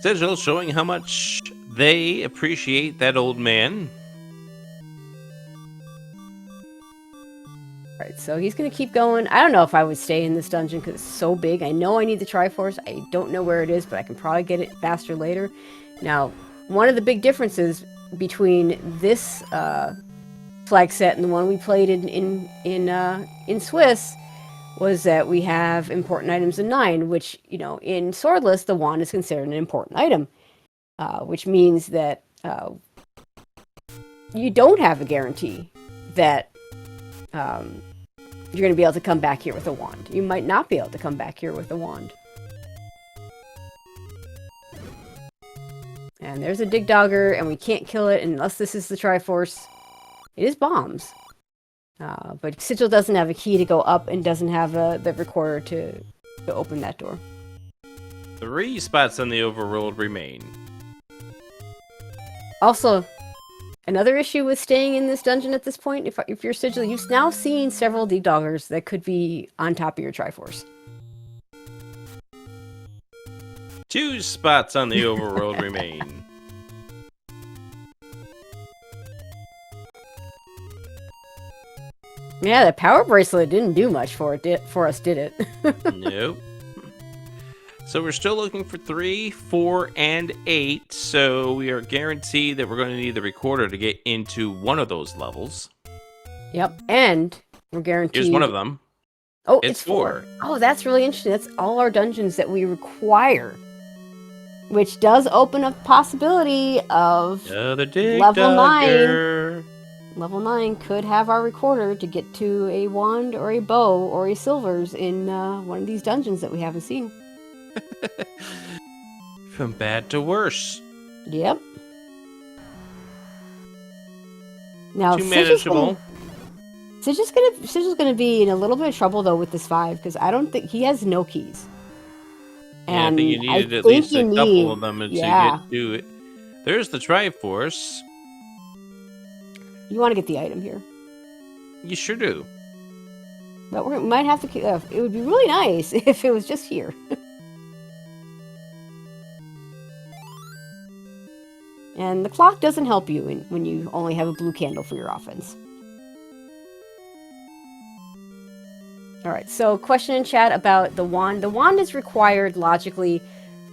Sigil showing how much they appreciate that old man. Right, so he's going to keep going. I don't know if I would stay in this dungeon because it's so big. I know I need the Triforce. I don't know where it is, but I can probably get it faster later. Now, one of the big differences between this flag set and the one we played in Swiss was that we have important items in 9, which, in swordless, the wand is considered an important item, which means that you don't have a guarantee that you're going to be able to come back here with a wand. You might not be able to come back here with a wand. And there's a dig dogger, and we can't kill it unless this is the Triforce. It is bombs. But Sigil doesn't have a key to go up and doesn't have the recorder to open that door. 3 spots on the overworld remain. Also, another issue with staying in this dungeon at this point, if you're Sigil, you've now seen several dig doggers that could be on top of your Triforce. 2 spots on the overworld remain. Yeah, the power bracelet didn't do much for us, did it? Nope. So we're still looking for 3, 4, and 8. So we are guaranteed that we're going to need the recorder to get into one of those levels. Yep, and we're guaranteed... Here's one of them. Oh, it's 4. Oh, that's really interesting. That's all our dungeons that we require. Which does open up the possibility of level 9. Level 9 could have our recorder to get to a wand or a bow or a silvers in one of these dungeons that we haven't seen. From bad to worse. Yep. Now, Too manageable. Sigil's gonna be in a little bit of trouble though with this 5 because I don't think he has no keys. Yeah, I think you needed at least a couple of them to get to it. There's the Triforce. You want to get the item here. You sure do. But we might have to... it would be really nice if it was just here. And the clock doesn't help you when you only have a blue candle for your offense. Alright, so question in chat about the wand. The wand is required logically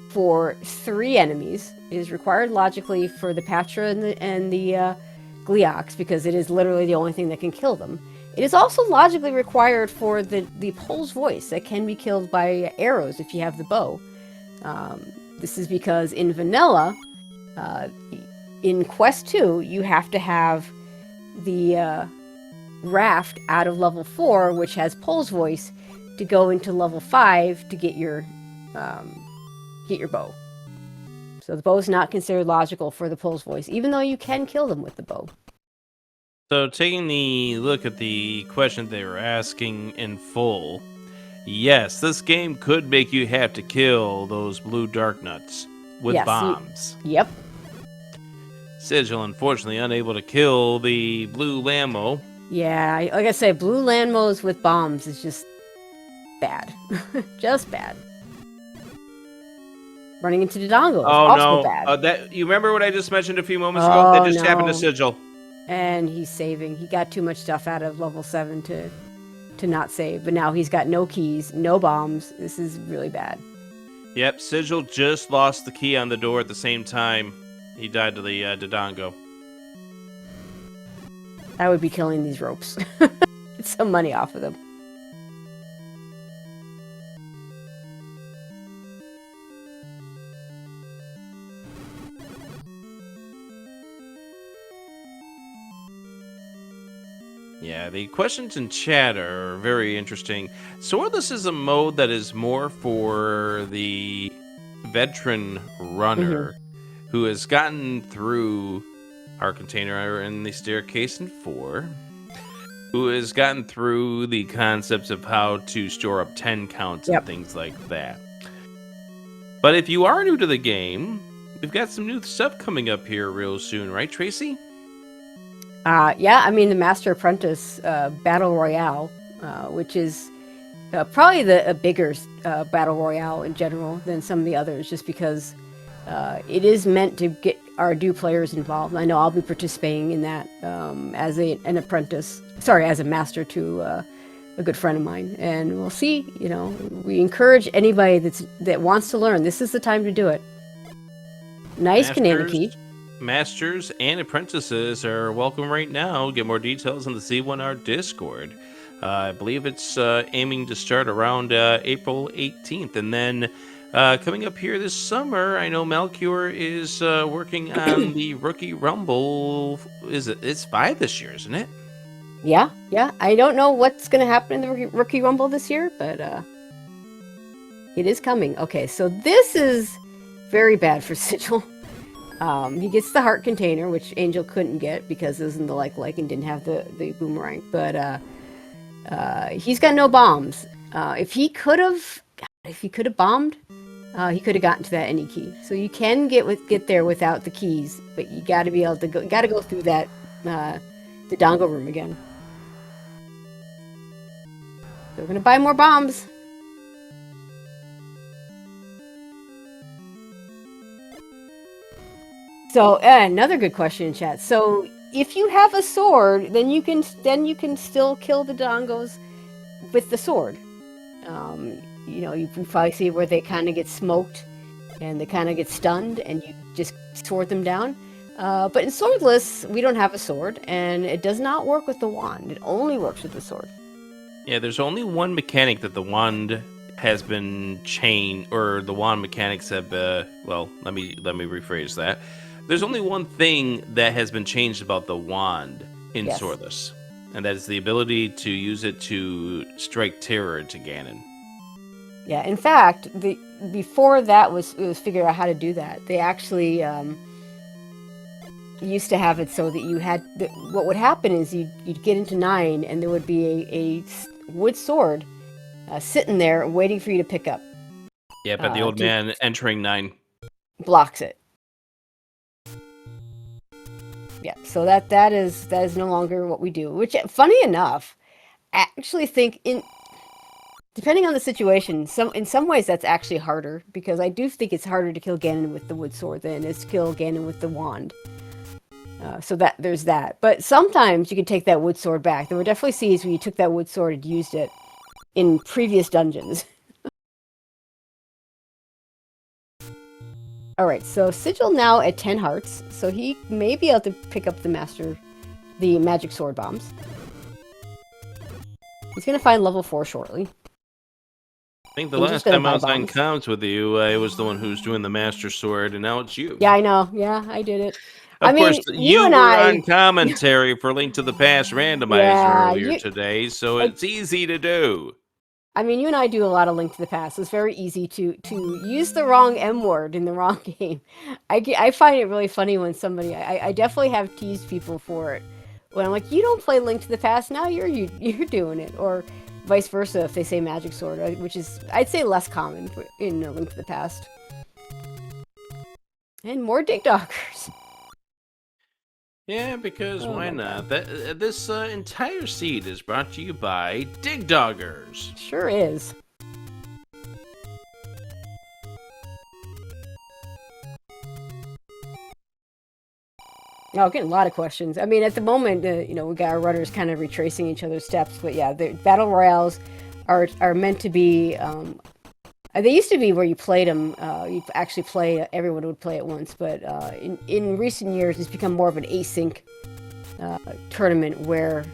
for 3 enemies. It is required logically for the Patra and the Gleox, because it is literally the only thing that can kill them. It is also logically required for the Pole's Voice that can be killed by arrows if you have the bow. This is because in vanilla, in Quest 2, you have to have the raft out of level 4, which has Pole's Voice, to go into level 5 to get your bow. So the bow is not considered logical for the Pole's Voice, even though you can kill them with the bow. So taking the look at the question they were asking in full, yes, this game could make you have to kill those blue dark nuts with bombs. Yep. Sigil, unfortunately, unable to kill the blue Lammo. Yeah, like I said, blue Landmos with bombs is just bad. Just bad. Running into Dodongo is also bad. You remember what I just mentioned a few moments ago? That just happened to Sigil. And he's saving. He got too much stuff out of level 7 to not save. But now he's got no keys, no bombs. This is really bad. Yep, Sigil just lost the key on the door at the same time he died to the Dodongo. I would be killing these ropes. Get some money off of them. Yeah, the questions in chat are very interesting. Swordless is a mode that is more for the veteran runner who has gotten through our container in the staircase in 4, who has gotten through the concepts of how to store up 10 counts and things like that. But if you are new to the game, we've got some new stuff coming up here real soon, right, Tracy? Yeah, I mean the Master Apprentice Battle Royale, which is probably the bigger Battle Royale in general than some of the others, just because it is meant to get our new players involved. I know I'll be participating in that as an apprentice, as a master to a good friend of mine, and we'll see. We encourage anybody that wants to learn. This is the time to do it. Nice Kananaki. Masters and apprentices are welcome right now. Get more details on the Z1R Discord. I believe it's aiming to start around April 18th. And then coming up here this summer, I know Melchior is working on the Rookie Rumble. It's 5 this year, isn't it? Yeah. I don't know what's going to happen in the Rookie Rumble this year, but it is coming. Okay, so this is very bad for Sigil. He gets the heart container, which Angel couldn't get because it was in the like and didn't have the boomerang. But he's got no bombs. If he could have bombed, he could have gotten to that any key. So you can get there without the keys, but you got to be able to go through that the dongle room again. So we're gonna buy more bombs. So another good question in chat. So if you have a sword, then you can still kill the dongos with the sword. You know, you can probably see where they kind of get smoked and they kind of get stunned, and you just sword them down. But in swordless, we don't have a sword, and it does not work with the wand. It only works with the sword. Yeah, there's only one mechanic that the wand has been changed, or the wand mechanics have. Well, let me rephrase that. There's only one thing that has been changed about the wand in swordless, and that is the ability to use it to strike terror to Gannon. Yeah, in fact, before that it was figured out how to do that. They actually used to have it so that you had what would happen is you'd get into 9 and there would be a wood sword sitting there waiting for you to pick up. Yeah, but the old man entering 9 blocks it. Yeah, so that is no longer what we do. Which, funny enough, I actually think depending on the situation, in some ways that's actually harder, because I do think it's harder to kill Gannon with the wood sword than it is to kill Gannon with the wand. So there's that. But sometimes you can take that wood sword back. There were definitely scenes where you took that wood sword and used it in previous dungeons. Alright, so Sigil now at 10 hearts, so he may be able to pick up the magic sword bombs. He's going to find level 4 shortly. I think the last time I was on comms with you, I was the one who was doing the master sword, and now it's you. Yeah, I know. Yeah, I did it. Of course, you were on commentary for Link to the Past Randomizer earlier today, so it's easy to do. I mean, you and I do a lot of Link to the Past. It's very easy to use the wrong M word in the wrong game. I find it really funny when somebody... I definitely have teased people for it. When I'm like, you don't play Link to the Past, now you're doing it. Or vice versa if they say Magic Sword, which is, I'd say, less common in Link to the Past. And more Dig Doggers. Yeah, because why not? This entire seed is brought to you by Dig Doggers. Sure is. Oh, getting a lot of questions. I mean, at the moment, we got our runners kind of retracing each other's steps. But yeah, the battle royales are meant to be. They used to be where you played them. You actually play. Everyone would play at once. But in recent years, it's become more of an async tournament where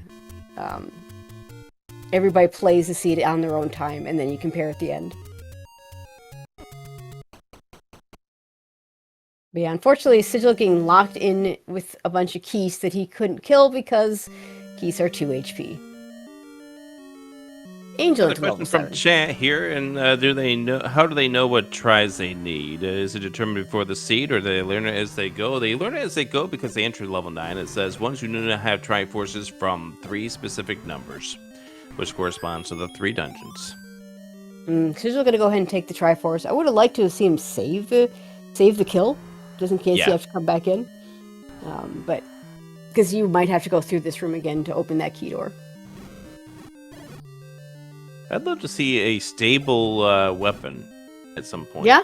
everybody plays the seed on their own time, and then you compare at the end. But yeah, unfortunately, Sigil getting locked in with a bunch of keys that he couldn't kill because keys are 2 HP. Angel at question from chat here, and how do they know what tries they need? Is it determined before the seed, or do they learn it as they go? They learn it as they go because they enter level 9. It says ones who do not have Triforces from 3 specific numbers, which corresponds to the 3 dungeons. Sigil's gonna go ahead and take the Triforce. I would have liked to have seen him save the kill, just in case you have to come back in. But because you might have to go through this room again to open that key door. I'd love to see a stable weapon at some point. Yeah,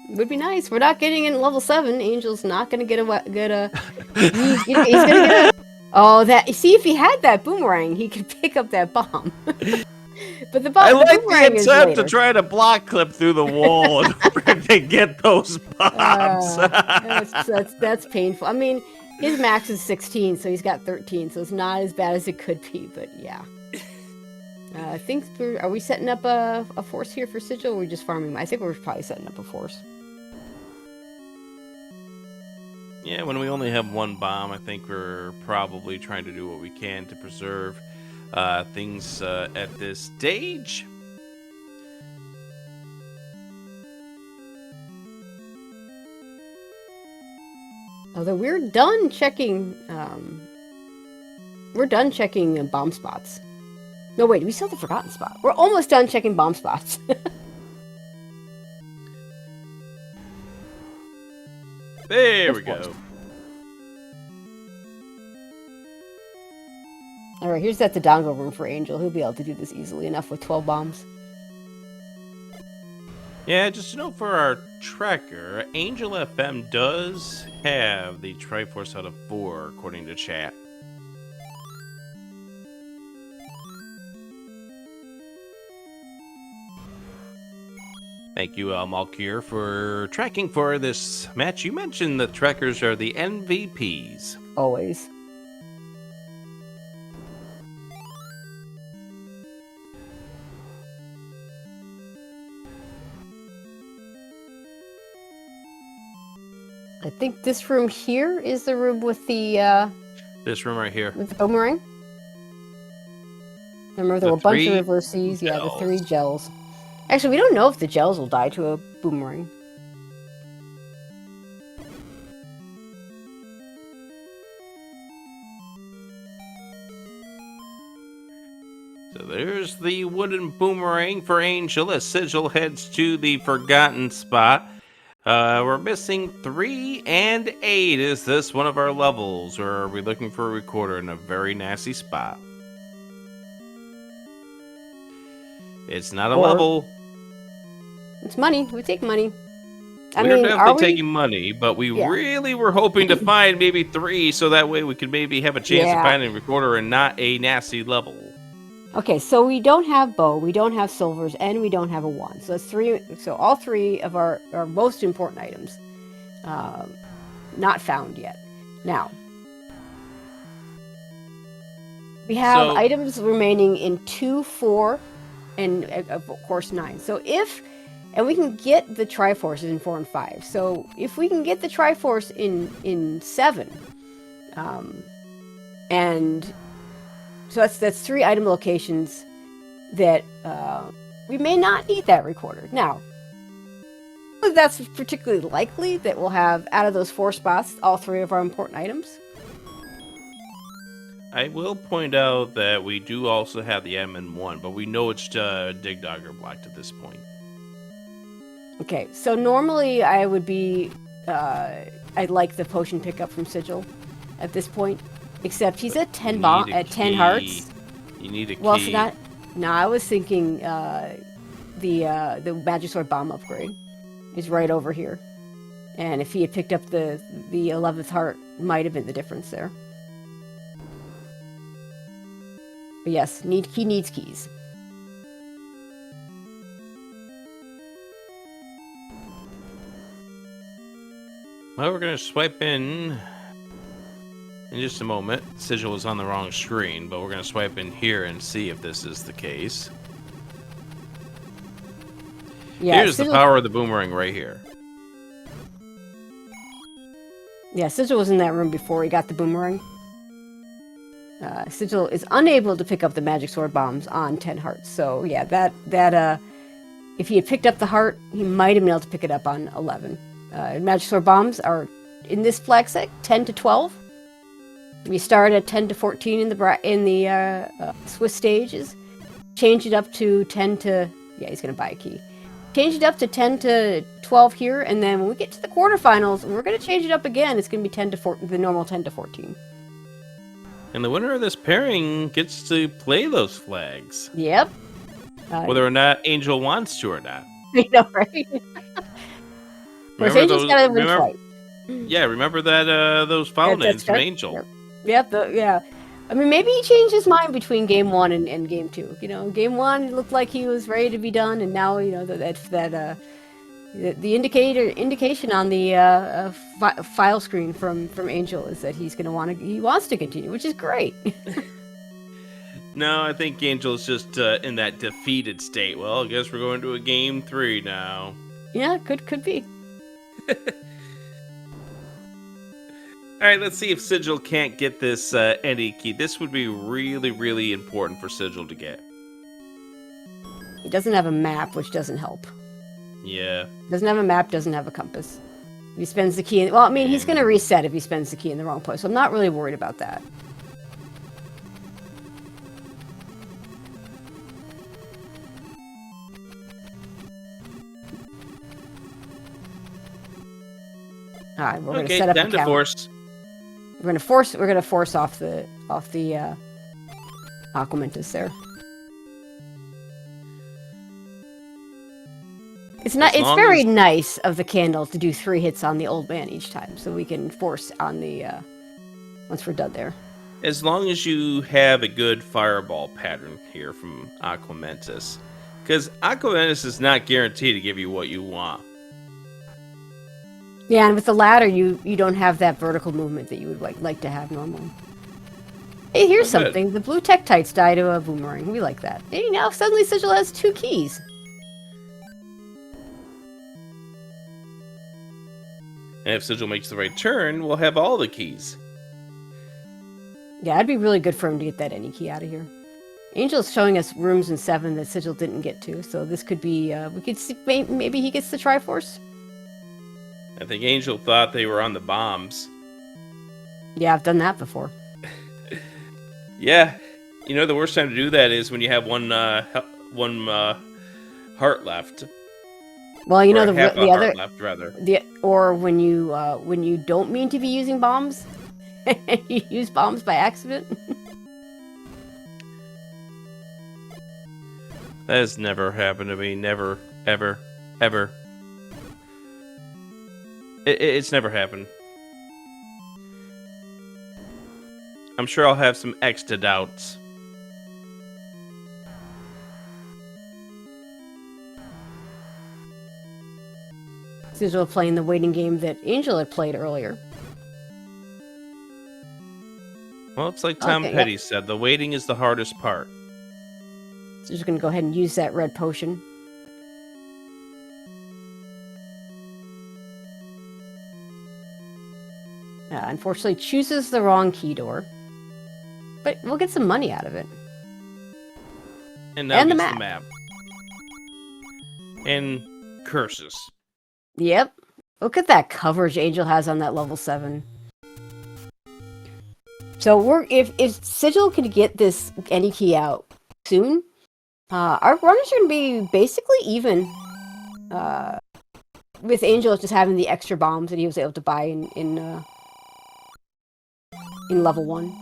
would be nice. We're not getting in level 7. Angel's not gonna get a he's gonna get a. Oh, see, if he had that boomerang, he could pick up that bomb. But the bomb. I like the attempt to try to block clip through the wall in order to get those bombs. That's painful. I mean, his max is 16, so he's got 13, so it's not as bad as it could be. But yeah. I think are we setting up a force here for Sigil, or are we just farming? I think we're probably setting up a force. Yeah, when we only have one bomb, I think we're probably trying to do what we can to preserve things at this stage. Although we're done checking bomb spots. No, wait, we still have the forgotten spot. We're almost done checking bomb spots. There we go. Alright, here's that Dodongo room for Angel. He'll be able to do this easily enough with 12 bombs. Yeah, just to note for our tracker, Angel FM does have the Triforce out of 4, according to chat. Thank you, Malkir, for tracking for this match. You mentioned the trackers are the MVPs. Always. I think this room here is the room with the This room right here. with the boomerang. Remember, there were a bunch of reverses. Yeah, the 3 gels. Actually, we don't know if the gels will die to a boomerang. So there's the wooden boomerang for Angel as Sigil heads to the forgotten spot. We're missing 3 and 8. Is this one of our levels, or are we looking for a recorder in a very nasty spot? It's not a level. It's money. We take money. We're definitely taking money, but we really were hoping to find maybe 3, so that way we could maybe have a chance of finding a recorder and not a nasty level. Okay, so we don't have bow, we don't have silvers, and we don't have a wand. So that's 3. So all 3 of our most important items, not found yet. Now, we have items remaining in 2, 4, and of course 9. So and we can get the Triforces in 4 and 5. So if we can get the Triforce in 7, and so that's 3 item locations that we may not need that recorder. Now, that's particularly likely that we'll have, out of those 4 spots, all 3 of our important items. I will point out that we do also have the admin 1, but we know it's Dig Dogger blocked at this point. Okay, so normally I would be, I'd like the potion pickup from Sigil at this point, except he's at 10 hearts. You need a key. Well, so I was thinking the Magic Sword bomb upgrade is right over here, and if he had picked up the 11th heart, might have been the difference there. But yes, he needs keys. Well, we're going to swipe in just a moment. Sigil is on the wrong screen, but we're going to swipe in here and see if this is the case. Yeah, here's the power of the boomerang right here. Yeah, Sigil was in that room before he got the boomerang. Sigil is unable to pick up the magic sword bombs on 10 hearts. So yeah, that if he had picked up the heart, he might have been able to pick it up on 11. Magic sword bombs are in this flag set 10 to 12. We start at 10 to 14 in the Swiss stages. Change it up to 10 to he's gonna buy a key. Change it up to 10 to 12 here, and then when we get to the quarterfinals, we're gonna change it up again. It's gonna be 10 to 14, the normal 10 to 14. And the winner of this pairing gets to play those flags. Yep. Whether or not Angel wants to or not. I know, right? Angel's got to win twice. Yeah, remember that those foul names from Angel. Yep. I mean, maybe he changed his mind between game 1 and game 2. You know, game 1 it looked like he was ready to be done, and now you know the indication on the file screen from Angel is that he wants to continue, which is great. No, I think Angel's just in that defeated state. Well, I guess we're going to a game 3 now. Yeah, could be. All right, let's see if Sigil can't get this Eddie key. This would be really, really important for Sigil to get. He doesn't have a map, which doesn't help. Yeah. Doesn't have a map, doesn't have a compass. If he spends the key... well, I mean, he's going to reset if he spends the key in the wrong place, so I'm not really worried about that. All right, we're going to set up a time to force. We're going to force off the Aquamentus there. It's not. It's very nice of the candle to do 3 hits on the old man each time, so we can force on the once we're done there. As long as you have a good fireball pattern here from Aquamentus, because Aquamentus is not guaranteed to give you what you want. Yeah, and with the ladder, you don't have that vertical movement that you would like to have normally. Hey, here's something. Good. The blue Tektites die to a boomerang. We like that. Hey, now suddenly Sigil has 2 keys. And if Sigil makes the right turn, we'll have all the keys. Yeah, it'd be really good for him to get that any key out of here. Angel's showing us rooms in 7 that Sigil didn't get to, so this could be, we could see, maybe he gets the Triforce. I think Angel thought they were on the bombs. Yeah, I've done that before. Yeah, you know the worst time to do that is when you have one heart left. Well, you know the other left, rather. Or when you don't mean to be using bombs, you use bombs by accident. That has never happened to me. Never, ever, ever. It's never happened. I'm sure I'll have some extra doubts. Sigil playing the waiting game that Angel had played earlier. Well, it's like Tom Petty said, the waiting is the hardest part. So just going to go ahead and use that red potion. Unfortunately, chooses the wrong key door. But we'll get some money out of it. And now the map. And curses. Yep. Look at that coverage Angel has on that level 7. So if Sigil can get this any key out soon, our runners are going to be basically even. With Angel just having the extra bombs that he was able to buy in level 1.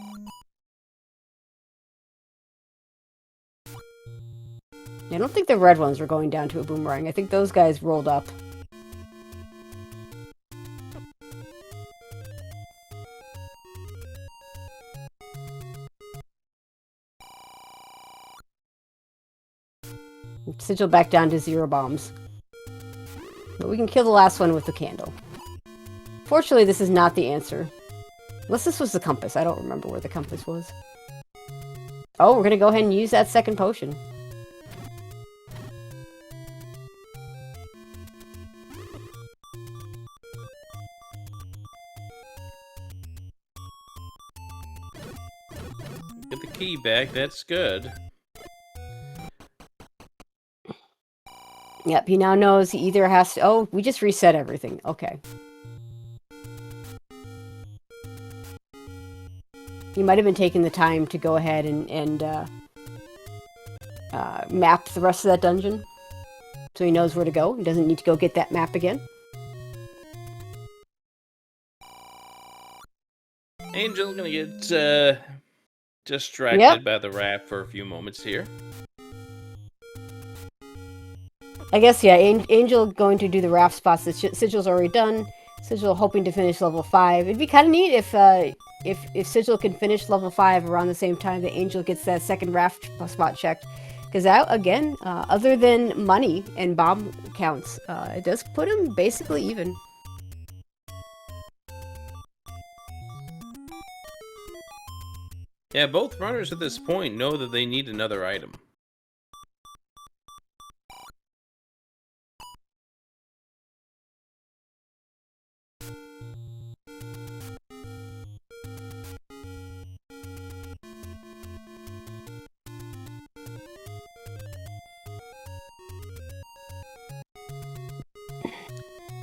I don't think the red ones were going down to a boomerang. I think those guys rolled up. Sigil back down to 0 bombs. But we can kill the last one with the candle. Fortunately, this is not the answer. Unless this was the compass. I don't remember where the compass was. Oh, we're going to go ahead and use that second potion. Get the key back. That's good. Yep, he now knows he either has to... Oh, we just reset everything. Okay. He might have been taking the time to go ahead and map the rest of that dungeon. So he knows where to go. He doesn't need to go get that map again. Angel gonna get distracted by the raft for a few moments here. I guess, yeah, Angel going to do the raft spots that Sigil's already done. Sigil hoping to finish level 5. It'd be kind of neat if Sigil can finish level 5 around the same time that Angel gets that second raft spot checked. Because that, again, other than money and bomb counts, it does put him basically even. Yeah, both runners at this point know that they need another item.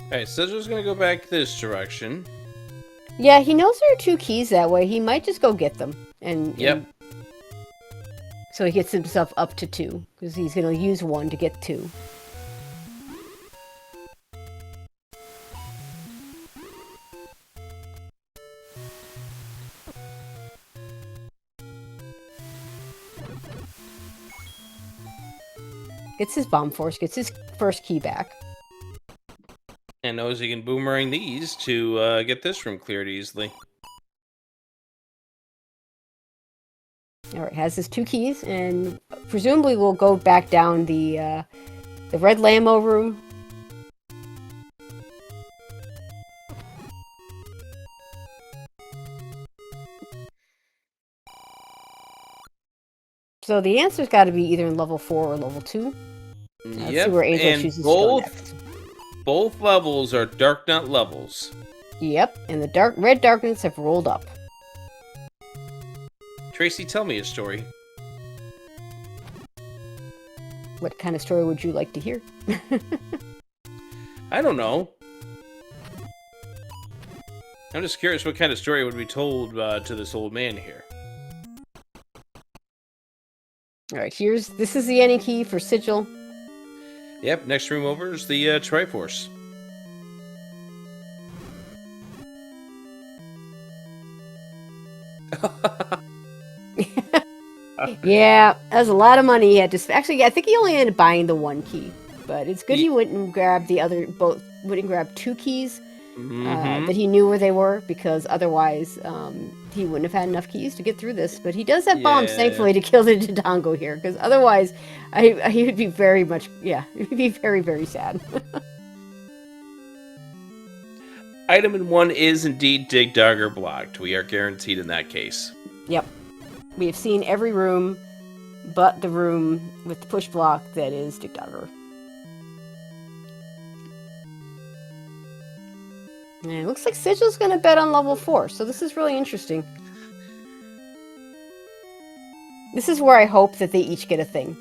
Alright, Sigil's gonna go back this direction. Yeah, he knows there are 2 keys that way. He might just go get them. And so he gets himself up to 2, because he's going to use 1 to get 2. Gets his bomb force, gets his first key back. And knows he can boomerang these to get this room cleared easily. Alright, has his 2 keys, and presumably we'll go back down the red Lamo room. So the answer's got to be either in level 4 or level 2. Let's see where Angel chooses to go next. Both levels are Dark Nut levels. Yep, and the red darkness have rolled up. Tracy, tell me a story. What kind of story would you like to hear? I don't know. I'm just curious what kind of story would be told to this old man here. Alright, this is the any key for Sigil. Yep, next room over is the Triforce. Yeah, that was a lot of money he had to actually, I think he only ended up buying the 1 key. But it's good he went and grabbed went and grabbed 2 keys that he knew where they were, because otherwise he wouldn't have had enough keys to get through this. But he does have bombs, thankfully, to kill the Dodongo here, because otherwise he would be very much, he'd be very, very sad. Item in 1 is indeed Dig Dogger blocked. We are guaranteed in that case. Yep. We have seen every room but the room with the push block that is Dig Dogger. And it looks like Sigil's going to bet on level 4, so this is really interesting. This is where I hope that they each get a thing.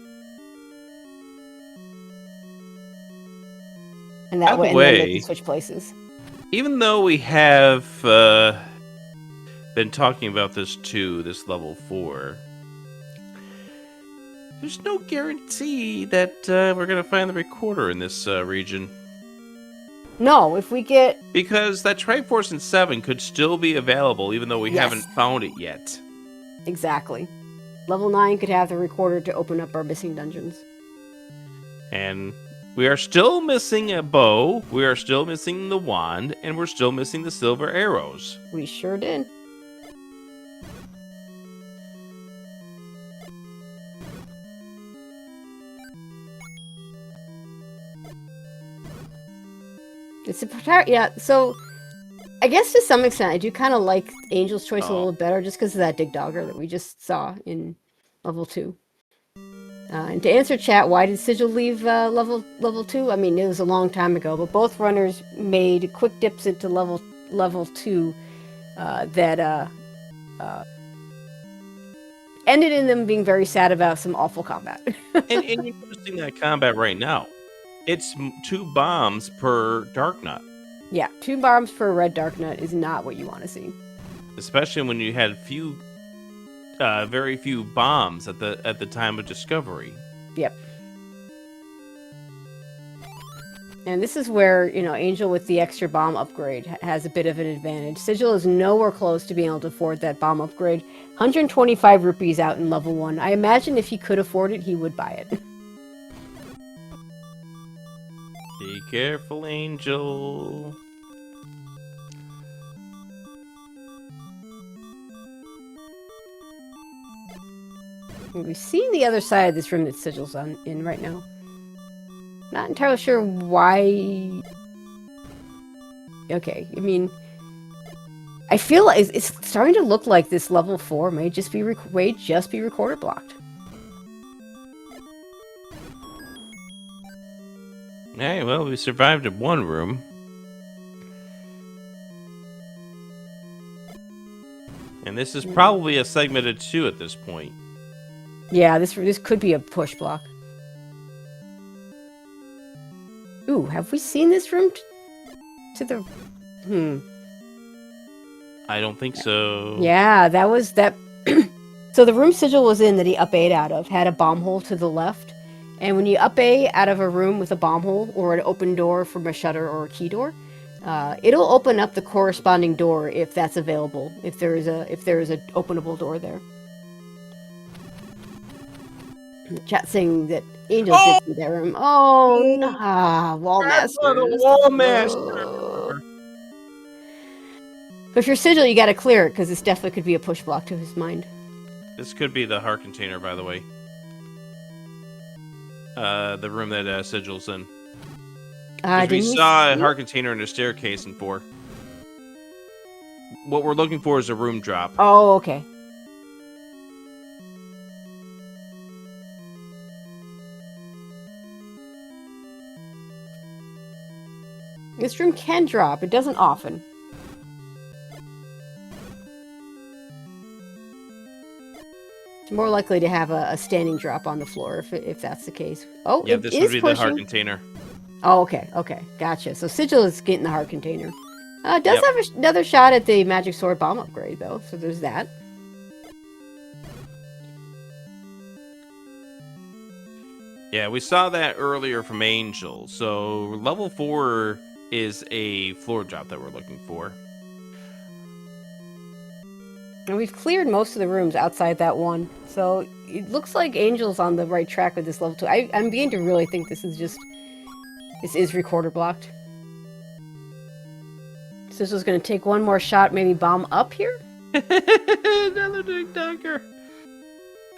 And that way, and then they can switch places. Even though we have been talking about this too, this level 4, there's no guarantee that we're going to find the recorder in this region. No, if we get... Because that Triforce in 7 could still be available, even though we haven't found it yet. Exactly. Level 9 could have the recorder to open up our missing dungeons. And we are still missing a bow, we are still missing the wand, and we're still missing the silver arrows. We sure did. It's a so I guess to some extent I do kind of like Angel's choice a little better, just because of that Dig Dogger that we just saw in level 2. And to answer chat, why did Sigil leave level 2? I mean, it was a long time ago, but both runners made quick dips into level 2 that ended in them being very sad about some awful combat. and you're noticing that combat right now. It's 2 bombs per Dark Nut. Yeah, 2 bombs per red Dark Nut is not what you want to see. Especially when you had very few bombs at the time of discovery. Yep. And this is where, Angel with the extra bomb upgrade has a bit of an advantage. Sigil is nowhere close to being able to afford that bomb upgrade. 125 rupees out in level 1. I imagine if he could afford it, he would buy it. Be careful, Angel. We've seen the other side of this room that Sigil's in right now. Not entirely sure why... Okay, I mean... I feel like it's starting to look like this level 4 may just be recorder blocked. Hey, well, we survived in one room. And this is probably a segmented 2 at this point. Yeah, this could be a push block. Ooh, have we seen this room to the... I don't think so. Yeah, that was that... So the room Sigil was in that he up-A'd out of had a bomb hole to the left. And when you up-A out of a room with a bomb hole or an open door from a shutter or a key door, it'll open up the corresponding door if that's available. If there is a openable door there. Chat saying that Angel did see that room. Oh, nah, Wallmaster. Wallmaster. But if you're Sigil, you got to clear it because this definitely could be a push block to his mind. This could be the heart container, by the way. The room that Sigil's in. We saw a heart container in a staircase in 4. What we're looking for is a room drop. Oh, okay. This room can drop. It doesn't often. It's more likely to have a standing drop on the floor if that's the case. Oh, yeah, this would be the heart container. Oh, okay, gotcha. So Sigil is getting the heart container. It does have another shot at the magic sword bomb upgrade, though, so there's that. Yeah, we saw that earlier from Angel. So level 4 is a floor drop that we're looking for. And we've cleared most of the rooms outside that one. So it looks like Angel's on the right track with this level 2. I'm beginning to really think this is recorder blocked. So this is going to take one more shot, maybe bomb up here? Another dig dogger.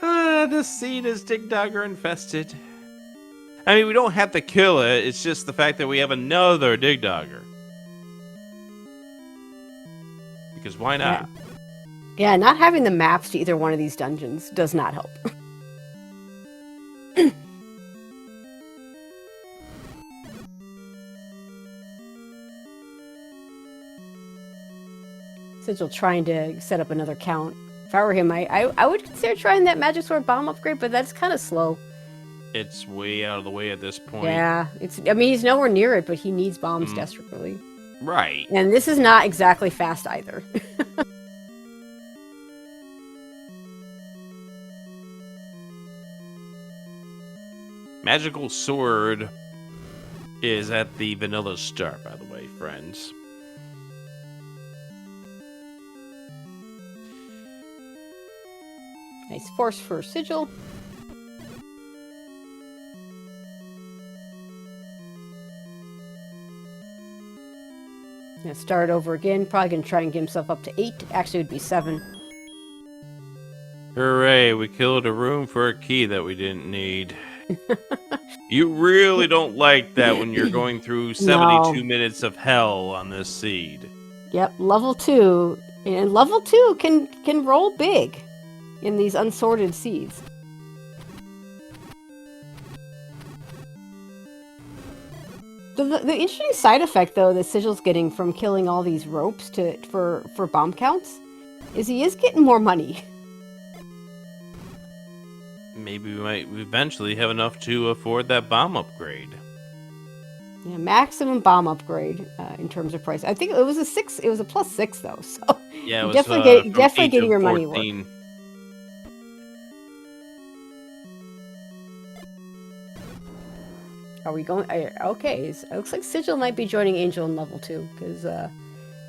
This scene is dig dogger infested. I mean, we don't have to kill it. It's just the fact that we have another dig dogger. Because why not? Yeah, not having the maps to either one of these dungeons does not help. Sigil trying to set up another count. If I were him, I would consider trying that magic sword bomb upgrade, but that's kind of slow. It's way out of the way at this point. Yeah, I mean, he's nowhere near it, but he needs bombs desperately. Right. And this is not exactly fast either. Magical sword is at the vanilla start, by the way, friends. Nice force for Sigil. Gonna start over again. Probably gonna try and get himself up to 8. Actually, it would be 7. Hooray, we killed a room for a key that we didn't need. You really don't like that when you're going through 72 minutes of hell on this seed. Yep, level 2. And level 2 can roll big in these unsorted seeds. The interesting side effect, though, that Sigil's getting from killing all these ropes for bomb counts is he is getting more money. Maybe we might eventually have enough to afford that bomb upgrade. Yeah, maximum bomb upgrade in terms of price. I think it was a 6. It was a +6 though. So yeah, it was definitely getting your money worth. Are we going? Okay, so it looks like Sigil might be joining Angel in level 2 because,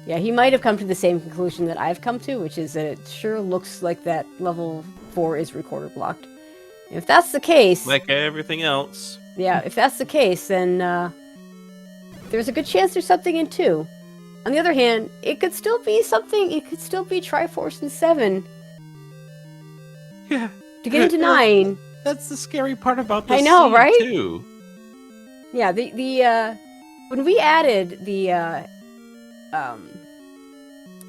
yeah, he might have come to the same conclusion that I've come to, which is that it sure looks like that level 4 is recorder blocked. If that's the case, like everything else, yeah, if that's the case, then there's a good chance there's something in 2. On the other hand, it could still be something. It could still be Triforce in 7. Yeah, to get into 9. That's the scary part about this. I know, right? Too. Yeah, the when we added the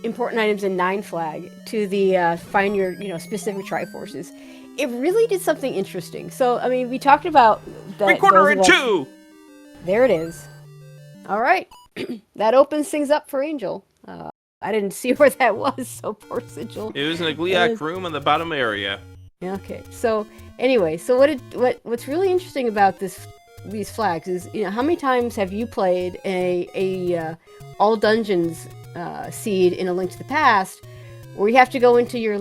important items in 9 flag to the find your specific Triforces, it really did something interesting. So I mean, we talked about that. Recorder in 2. There it is. All right, that opens things up for Angel. I didn't see where that was, so poor Sigil. It was in a Gliak room in the bottom area. Okay, so anyway, so what's really interesting about these flags is, how many times have you played a all dungeons seed in A Link to the Past, where you have to go into your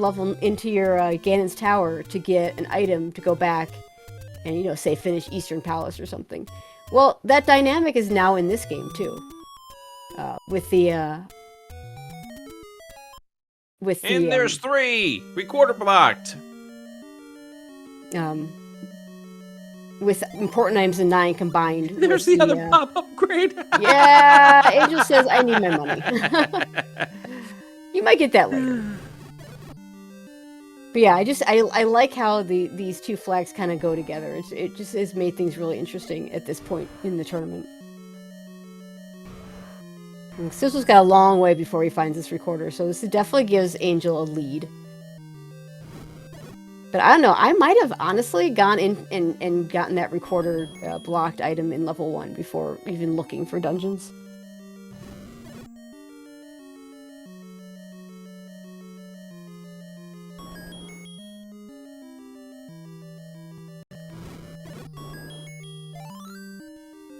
Gannon's tower to get an item to go back and say finish Eastern Palace or something. Well, that dynamic is now in this game too, with the. And there's 3! Recorder blocked! With important items in 9 combined. There's the other pop upgrade! Yeah, Angel says, I need my money. You might get that later. But yeah, I like how these 2 flags kind of go together. It just has made things really interesting at this point in the tournament. Sigil's got a long way before he finds this recorder, so this definitely gives Angel a lead. But I don't know, I might have honestly gone in and gotten that recorder blocked item in level 1 before even looking for dungeons.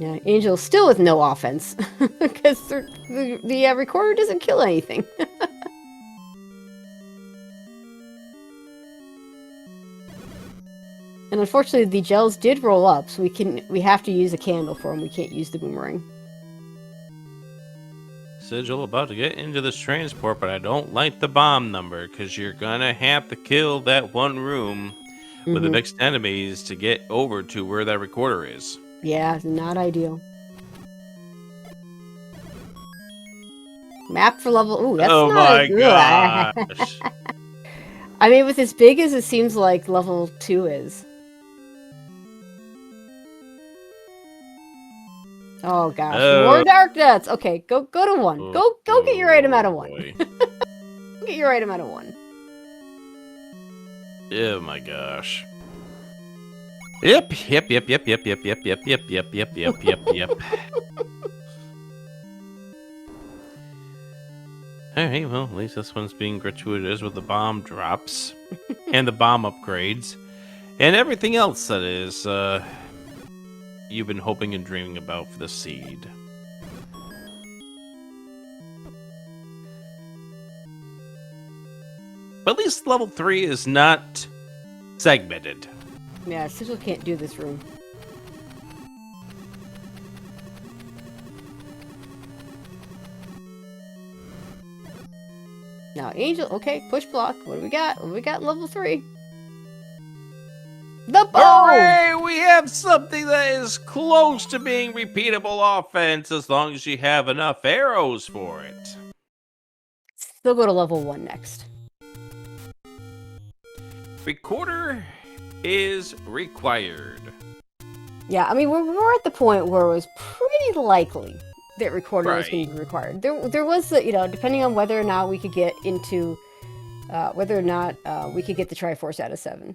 Yeah, Angel still with no offense, because the recorder doesn't kill anything. And unfortunately, the gels did roll up, so we have to use a candle for them. We can't use the boomerang. Sigil about to get into this transport, but I don't like the bomb number, because you're gonna have to kill that one room with the mixed enemies to get over to where that recorder is. Yeah, it's not ideal. Map for level... Ooh, that's oh not my gosh. I mean, with as big as it seems like level 2 is. Oh gosh, more dark nuts. Okay, go to 1. Go get your item out of 1. Go get your item out of 1. Oh my gosh. Yep. Alright, well, at least this one's being gratuitous with the bomb drops. And the bomb upgrades. And everything else that is, you've been hoping and dreaming about for the seed. But at least level 3 is not segmented. Yeah, Sigil can't do this room. Now, Angel, okay, push block. What do we got? What do we got in level 3? The bow! Hooray! We have something that is close to being repeatable offense as long as you have enough arrows for it. Still go to level 1 next. Recorder is required. Yeah, I mean, we're at the point where it was pretty likely that recorder was going to be required. There was, depending on whether or not we could get into, whether or not we could get the Triforce out of 7.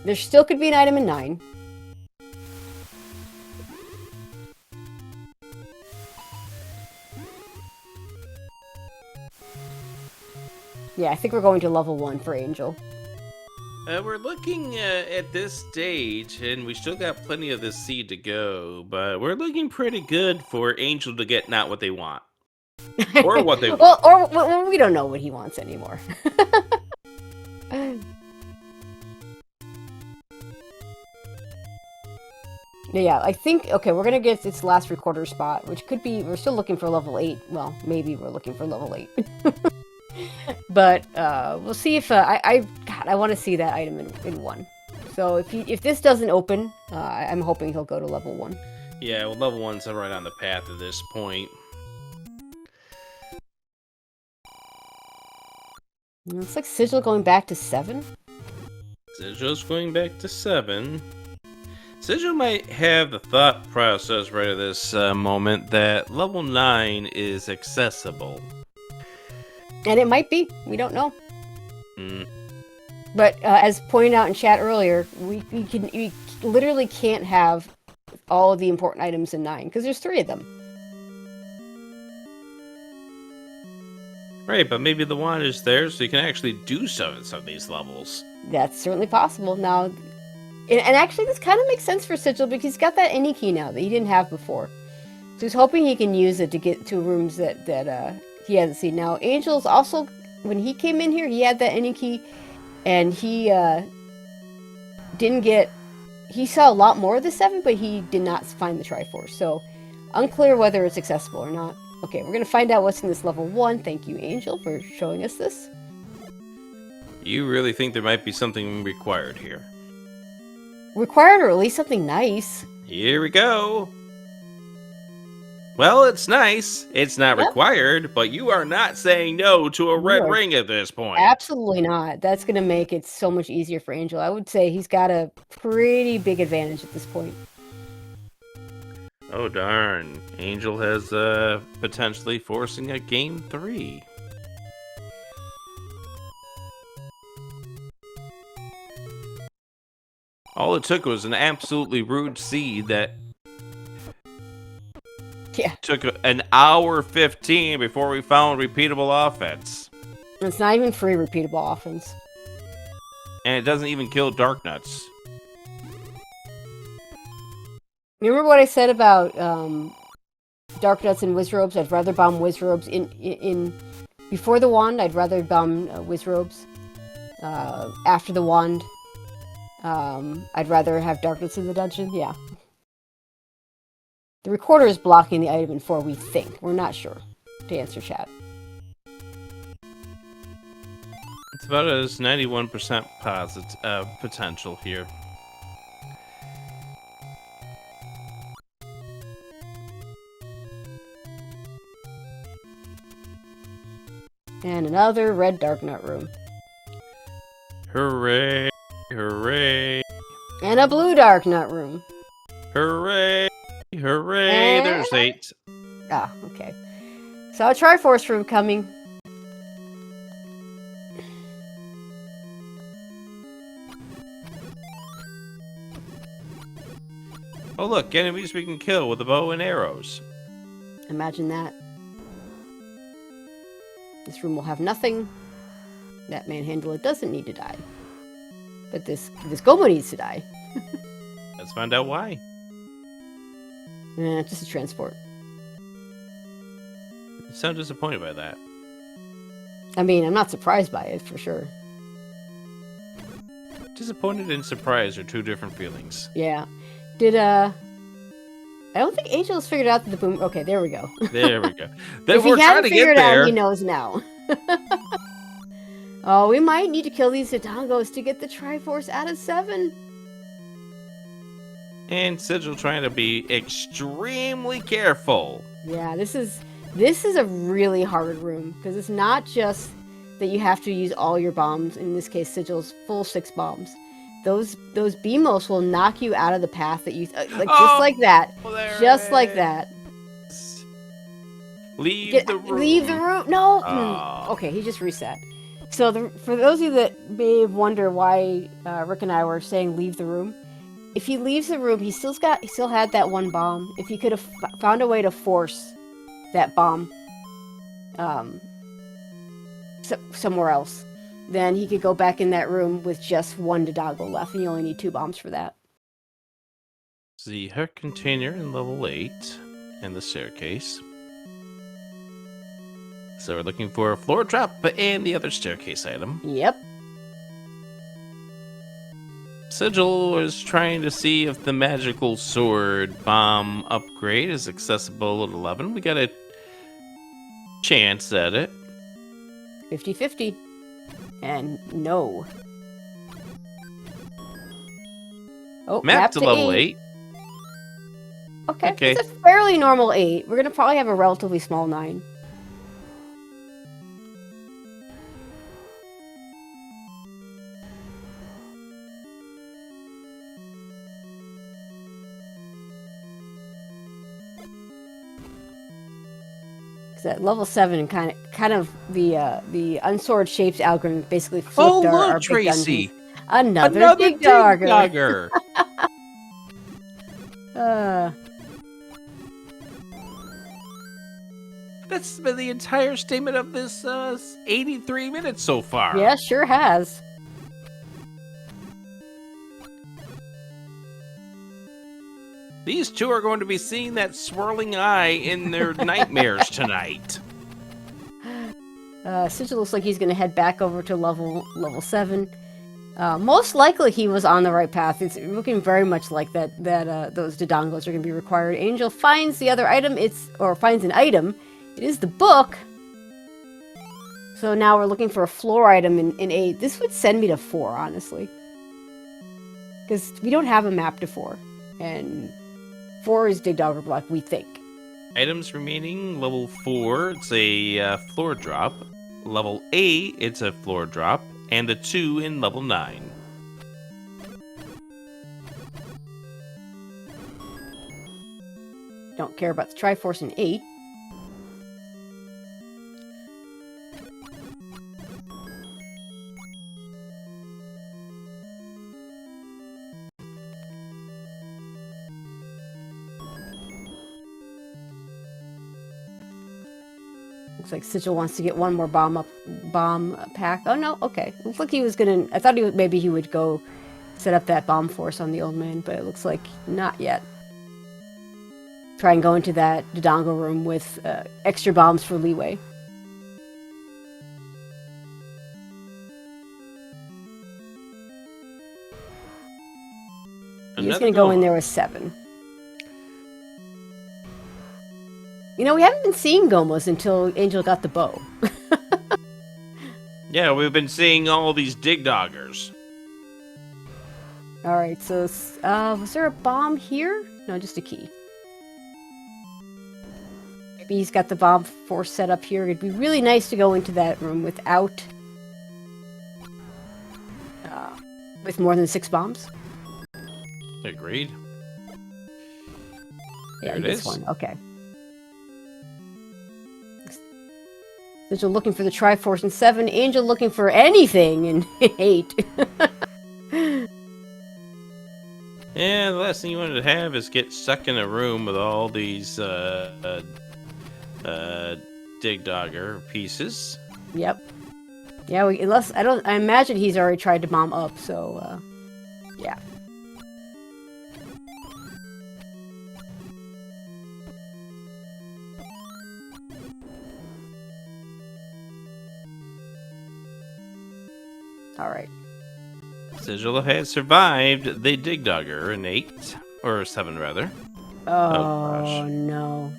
There still could be an item in 9. Yeah, I think we're going to level 1 for Angel. We're looking at this stage, and we still got plenty of this seed to go, but we're looking pretty good for Angel to get not what they want. Or what they want. Well, we don't know what he wants anymore. Yeah, I think, okay, we're going to get its last recorder spot, which could be, we're still looking for level 8. Well, maybe we're looking for level 8. But we'll see if I want to see that item in 1. So if this doesn't open, I'm hoping he'll go to level 1. Yeah, well, level 1's right on the path at this point. Looks like Sigil going back to 7. Sigil's going back to 7. Sigil might have the thought process right at this moment that level 9 is accessible. And it might be. We don't know. Mm. But as pointed out in chat earlier, we literally can't have all of the important items in 9 because there's 3 of them. Right, but maybe the wand is there so you can actually do some of these levels. That's certainly possible. Now, and actually this kind of makes sense for Sigil because he's got that any key now that he didn't have before. So he's hoping he can use it to get to rooms that he hasn't seen. Now, Angel's also, when he came in here, he had that any key, and he didn't get... He saw a lot more of the 7, but he did not find the Triforce. So, unclear whether it's accessible or not. Okay, we're going to find out what's in this level 1. Thank you, Angel, for showing us this. You really think there might be something required here? Required, or at least something nice. Here we go. Well, it's nice. It's not required, but you are not saying no to a red ring at this point. Absolutely not. That's going to make it so much easier for Angel. I would say he's got a pretty big advantage at this point. Oh, darn. Angel has potentially forcing a game 3. All it took was an absolutely rude seed that took an hour 15 before we found repeatable offense. It's not even free repeatable offense. And it doesn't even kill Dark Nuts. Remember what I said about Dark Nuts and Wizrobes? I'd rather bomb Wizrobes in before the wand. I'd rather bomb Wizrobes. After the wand, I'd rather have Dark Nuts in the dungeon. Yeah. The recorder is blocking the item in 4, we think. We're not sure, to answer chat. It's about a 91% potential here. And another red Dark Nut room. Hooray! Hooray! And a blue Dark Nut room. Hooray! Hooray! And... There's 8. Ah, okay. So a Triforce room coming. Oh look, enemies we can kill with a bow and arrows. Imagine that. This room will have nothing. That manhandler doesn't need to die. But this Gobo needs to die. Let's find out why. Just a transport. You sound disappointed by that. I mean, I'm not surprised by it, for sure. Disappointed and surprised are 2 different feelings. Yeah. I don't think Angel's figured out that the boom... Okay, there we go. There we go. If he hadn't figured it out, he knows now. Oh, we might need to kill these Zidongos to get the Triforce out of 7. And Sigil trying to be extremely careful. Yeah, this is a really hard room, because it's not just that you have to use all your bombs. In this case, Sigil's full 6 bombs. Those BMOs will knock you out of the path that you... just like that. Just like that. Leave the room. Leave the room. No. Oh. Okay, he just reset. So for those of you that may wonder why Rick and I were saying leave the room, if he leaves the room, he still had that 1 bomb. If he could have found a way to force that bomb somewhere else, then he could go back in that room with just 1 Dodongo left, and you only need 2 bombs for that. The Heart Container in level 8 and the staircase. So we're looking for a floor trap and the other staircase item. Yep. Sigil is trying to see if the magical sword bomb upgrade is accessible at 11. We got a chance at it. 50-50. And no. Oh, map to level 8. Okay. It's a fairly normal 8. We're going to probably have a relatively small 9. So at level 7, kind of the unsword shapes algorithm basically Oh, flipped our look, big Tracy! dungeons. Another Another dig dogger. dogger! That's been the entire statement of this 83 minutes so far. Yeah, sure has. These two are going to be seeing that swirling eye in their nightmares tonight. Sigil looks like he's going to head back over to level 7. Most likely he was on the right path. It's looking very much like that those dodongos are going to be required. Angel finds the other item. Finds an item. It is the book. So now we're looking for a floor item in 8. This would send me to 4, honestly. Because we don't have a map to 4. And 4 is Dig Dogger Block, we think. Items remaining, level 4, it's a floor drop. Level 8, it's a floor drop. And a 2 in level 9. Don't care about the Triforce in 8. Looks like Sigil wants to get one more bomb pack. Oh no, okay. Looks like he was gonna. I thought maybe he would go set up that bomb force on the old man, but it looks like not yet. Try and go into that Dodongo room with extra bombs for leeway. He's gonna go in there with 7. You know, we haven't been seeing Gomos until Angel got the bow. Yeah, we've been seeing all these dig doggers. Alright, so, was there a bomb here? No, just a key. Maybe he's got the bomb force set up here. It'd be really nice to go into that room without... with more than 6 bombs. Agreed. Yeah, there it is. One. Okay. Sigil looking for the Triforce in 7. Angel looking for anything in 8. Yeah, the last thing you wanted to have is get stuck in a room with all these dig dogger pieces. Yep. Yeah, I imagine he's already tried to bomb up, so yeah. Alright. Sigil has survived the dig dogger in 8, or 7 rather. Oh no.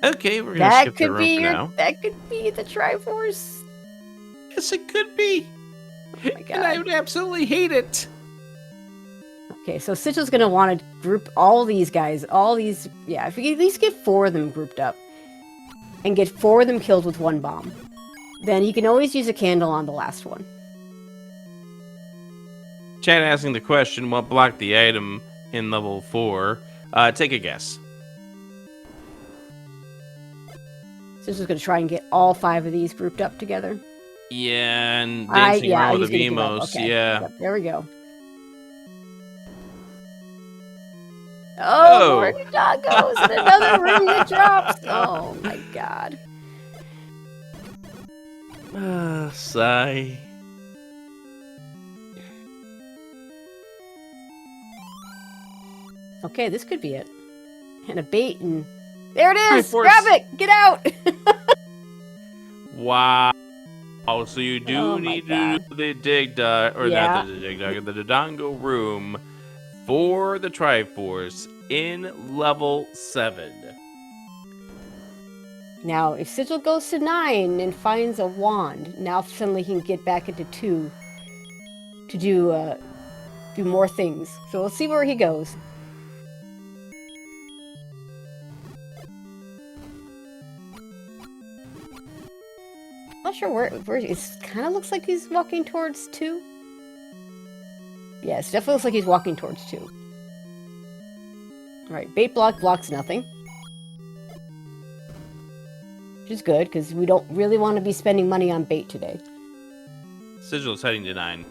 Okay, we're gonna skip the room for now. That could be the Triforce. Yes, it could be. Oh my God. And I would absolutely hate it. Okay, so Sigil's gonna want to group all these guys, yeah, if we can at least get 4 of them grouped up. And get 4 of them killed with 1 bomb. Then you can always use a candle on the last one. Chat asking the question, what blocked the item in level 4? Take a guess. Sigil's gonna try and get all 5 of these grouped up together. Yeah, and dancing around with the Vimos, okay. yeah. Yep, there we go. Oh, more doggos in another room that drops. Oh my God. Sigh. Okay, this could be it. And a bait, and there it is! Triforce. Grab it! Get out! Wow. Oh, so you do need to God. do the dig dog, or not the dig dog, the Dodongo room for the Triforce in level 7. Now, if Sigil goes to 9 and finds a wand, now suddenly he can get back into 2 to do more things. So we'll see where he goes. Not sure where it kind of looks like he's walking towards 2. Yes, definitely looks like he's walking towards 2. Alright, bait block blocks nothing. which is good because we don't really want to be spending money on bait today. Sigil is heading to 9.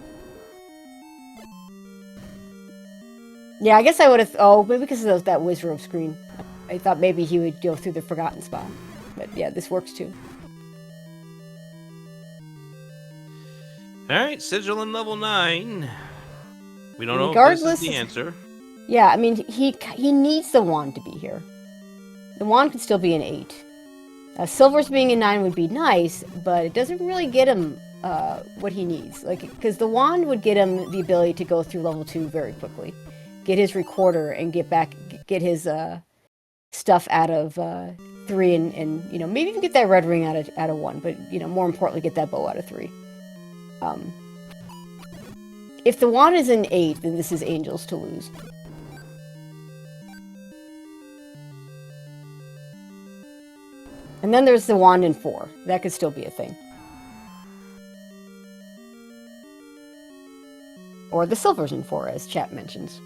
Yeah, I guess I would have. Oh, maybe because of that Wizrobe screen. I thought maybe he would go through the forgotten spot. But yeah, this works too. Alright, Sigil in level 9. We don't know if this is the answer. Yeah, I mean, he needs the wand to be here. The wand could still be an 8. Silver's being a 9 would be nice, but it doesn't really get him what he needs. Like, because the wand would get him the ability to go through level 2 very quickly. Get his recorder and get his stuff out of 3 and you know, maybe even get that red ring out of 1, but you know, more importantly, get that bow out of 3. If the wand is an 8, then this is Angel's to lose. And then there's the wand in 4. That could still be a thing. Or the silver's in 4, as chat mentions.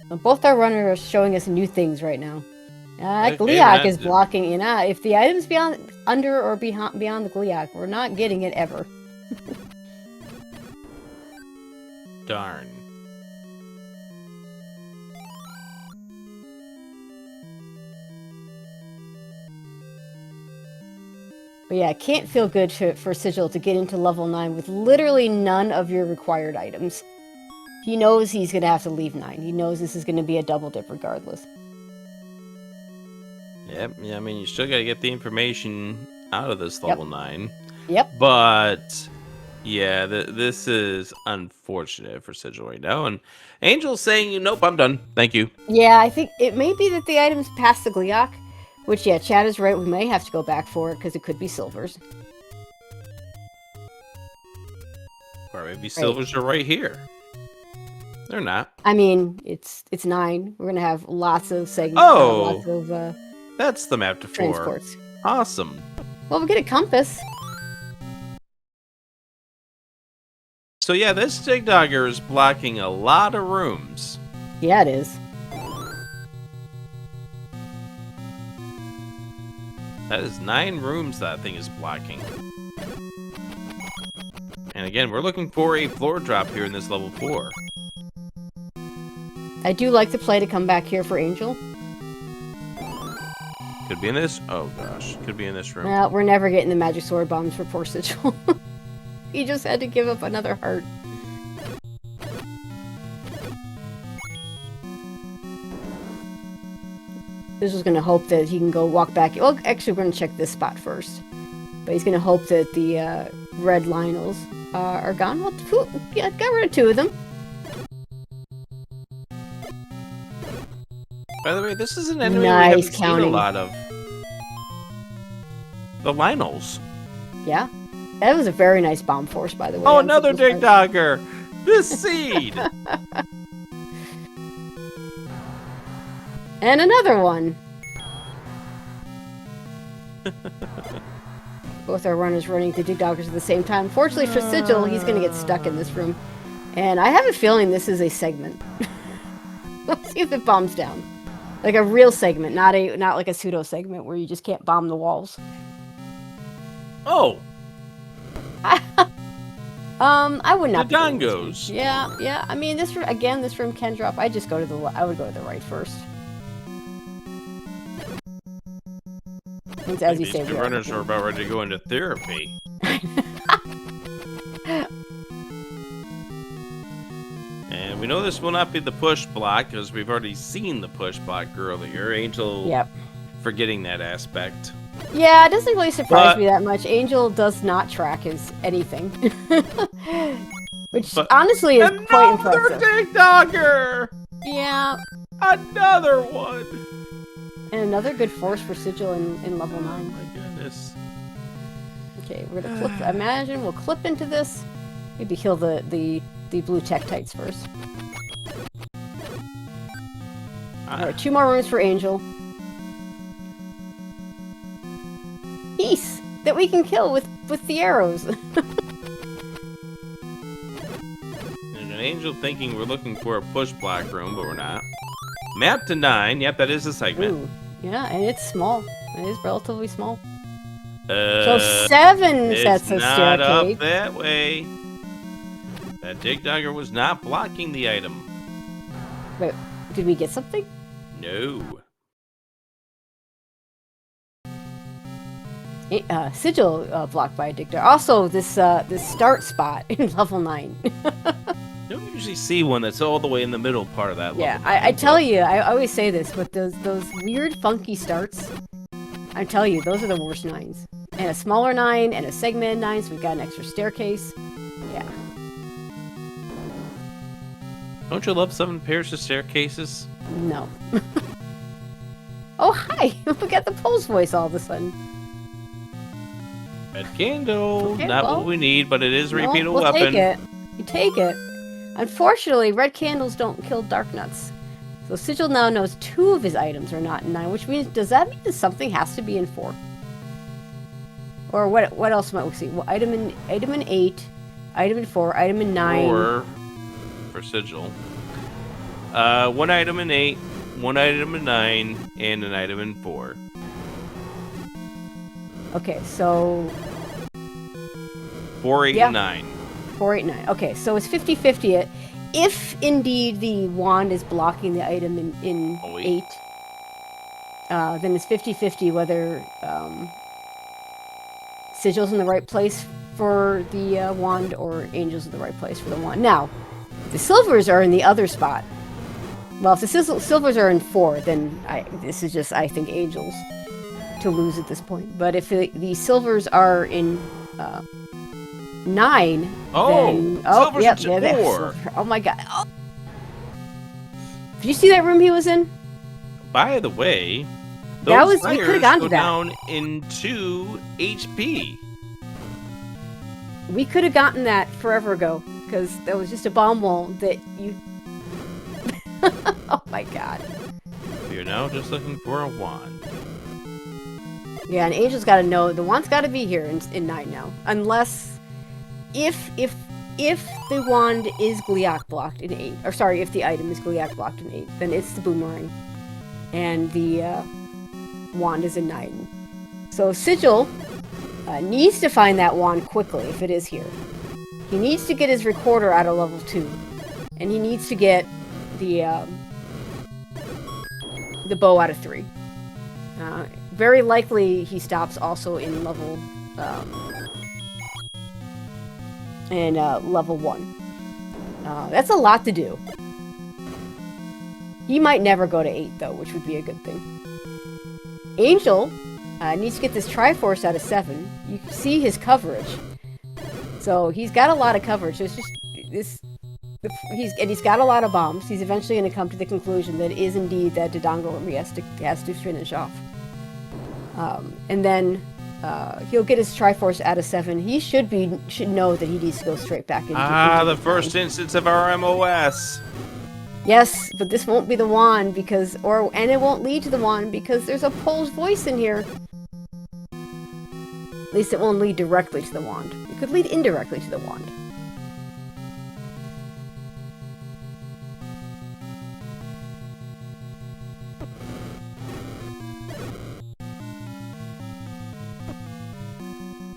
Both our runners are showing us new things right now. Gliak is blocking. If the item's under or beyond the Gliak, we're not getting it ever. Darn. But yeah, it can't feel good for Sigil to get into level 9 with literally none of your required items. He knows he's going to have to leave 9. He knows this is going to be a double dip regardless. Yep, yeah, I mean, you still got to get the information out of this level 9. Yep. But, yeah, this is unfortunate for Sigil right now. And Angel's saying, nope, I'm done. Thank you. Yeah, I think it may be that the item's past the Gliak. Which, yeah, Chad is right. We may have to go back for it because it could be silvers. Or maybe silvers are right here. They're not. I mean, it's 9. We're gonna have lots of segments. Oh, lots of that's the map to 4. Transports. Awesome. Well, we get a compass. So yeah, this Dig Dogger is blocking a lot of rooms. Yeah, it is. That is 9 rooms that thing is blocking. And again, we're looking for a floor drop here in this level 4. I do like the play to come back here for Angel. Could be in this. Oh gosh, could be in this room. Well, we're never getting the magic sword bombs for poor Sigil. He just had to give up another heart. This is going to hope that he can go walk back. Well, actually, we're going to check this spot first. But he's going to hope that the red Lionels are gone. Well, yeah, got rid of 2 of them. By the way, this is an enemy we haven't seen a lot of. The Lionels. Yeah. That was a very nice bomb force, by the way. Oh, another Dig Dogger! This seed! And another one. Both our runners running the Dig Doggers at the same time. Fortunately for Sigil, he's going to get stuck in this room. And I have a feeling this is a segment. Let's see if it bombs down. Like a real segment, not like a pseudo segment where you just can't bomb the walls. Oh. I would not. The Dongos. Yeah. I mean, this room can drop. I would go to the right first. As you These say, 2 runners are about ready to go into therapy. And we know this will not be the push block because we've already seen the push block earlier. Angel forgetting that aspect. Yeah, it doesn't really surprise me that much. Angel does not track his anything. Which honestly is quite impressive. Another Dig Dogger! Yeah. Another one! And another good force for Sigil in level 9. Oh my goodness. Okay, we're gonna clip. Imagine we'll clip into this. Maybe kill the blue Tektites first. Alright, 2 more rooms for Angel. Peace! That we can kill with the arrows. And an Angel thinking we're looking for a push block room, but we're not. Map to 9. Yep, that is a segment. Ooh, yeah, and it's small. It is relatively small. Uh, So 7 it's sets of not staircase. up that way. That dig dugger was not blocking the item. Wait, did we get something? No. Sigil blocked by a dictator. Also, this start spot in level 9. You don't usually see one that's all the way in the middle part of that level. Yeah, I tell you, I always say this, with those weird funky starts, I tell you, those are the worst 9s. And a smaller 9 and a segmented 9, so we've got an extra staircase. Yeah. Don't you love 7 pairs of staircases? No. Oh, hi! We got the Pulse voice all of a sudden. Red candle. Okay, Not well, what we need, but it is a No, repeatable we'll weapon. take it. You take it. Unfortunately, red candles don't kill dark nuts. So Sigil now knows 2 of his items are not in 9, which means, does that mean that something has to be in 4? Or what else might we see? Well, item in 8, item in 4, item in 9. 4 for Sigil. 1 item in 8, 1 item in 9, and an item in 4. Okay, so 4, 8, Yeah. and 9. 4, 8, 9. Okay, so it's 50-50. If indeed the wand is blocking the item in Oh, 8, then it's 50-50 whether Sigil's in the right place for the wand or Angel's in the right place for the wand. Now, the silvers are in the other spot. Well, if the silvers are in 4, then this is just, I think, Angel's to lose at this point. But if the silvers are in 9, Oh, then... silvers yep, are they're 4. Oh my god. Oh. Did you see that room he was in? By the way, That those was- we coulda fires gone go to that. down in 2 HP. We could have gotten that forever ago, because that was just a bomb wall that you... Oh my god. We are now just looking for a wand. Yeah, and Angel's got to know, the wand's got to be here in 9 now. Unless... If the wand is Gliak blocked in 8, or sorry, if the item is Gliak blocked in 8, then it's the boomerang. And the wand is in 9. So Sigil needs to find that wand quickly, if it is here. He needs to get his recorder out of level 2. And he needs to get the bow out of 3. Very likely he stops also in level... level 1. That's a lot to do. He might never go to 8, though, which would be a good thing. Angel needs to get this Triforce out of 7. You can see his coverage. So he's got a lot of coverage. It's just this. He's got a lot of bombs. He's eventually going to come to the conclusion that it is indeed that Dodongo room he has to finish off. And then he'll get his Triforce out of 7. He should know that he needs to go straight back into The first instance of our MOS. Yes, but this won't be the wand and it won't lead to the wand because there's a Pole's voice in here. At least it won't lead directly to the wand. It could lead indirectly to the wand.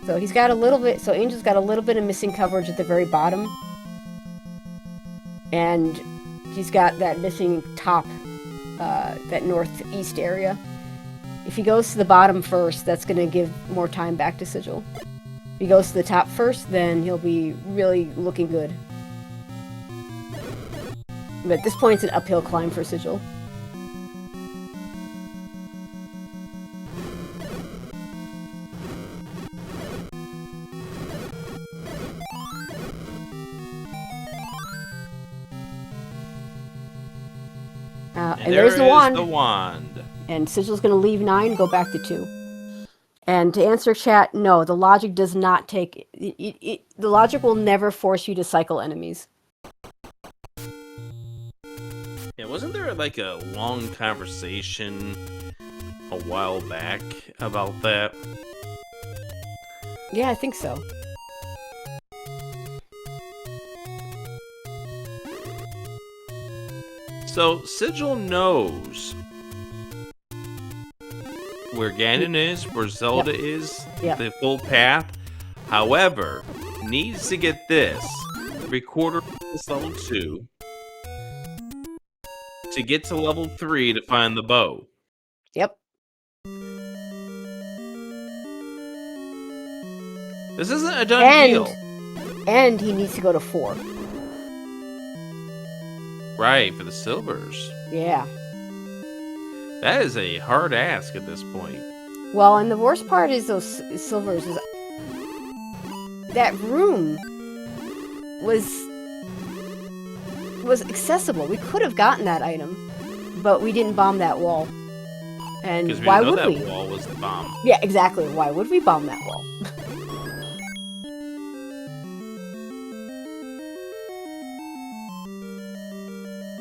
So he's got a little bit, so Angel's got a little bit of missing coverage at the very bottom. And he's got that missing top, that northeast area. If he goes to the bottom first, that's going to give more time back to Sigil. If he goes to the top first, then he'll be really looking good. But at this point, it's an uphill climb for Sigil. And there's the wand. The wand. And Sigil's going to leave 9 and go back to 2. And to answer chat, no, the logic does not take... the logic will never force you to cycle enemies. Yeah, wasn't there like a long conversation a while back about that? Yeah, I think so. So Sigil knows where Gannon is, where Zelda is, the full path. However, needs to get this recorder is level 2 to get to level 3 to find the bow. Yep. This isn't a done deal. And he needs to go to 4. Right, for the silvers. Yeah. That is a hard ask at this point. Well, and the worst part is those silvers is that room was accessible. We could have gotten that item, but we didn't bomb that wall. And because why know would that we? Wall was the bomb. Yeah, exactly. Why would we bomb that wall?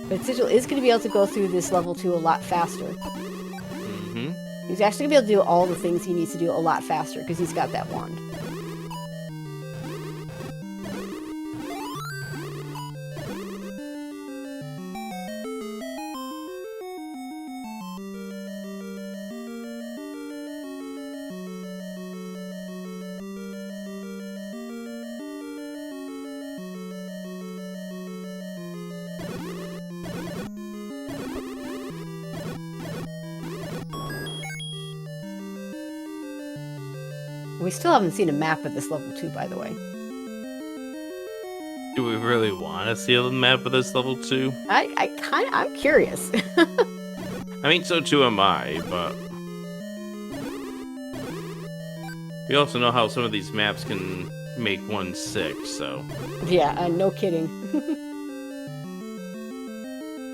But Sigil is going to be able to go through this level 2 a lot faster. Mm-hmm. He's actually going to be able to do all the things he needs to do a lot faster because he's got that wand. We still haven't seen a map of this level 2, by the way. Do we really want to see the map of this level 2? I'm curious. I mean, so too am I, but we also know how some of these maps can make one sick, so. Yeah, no kidding.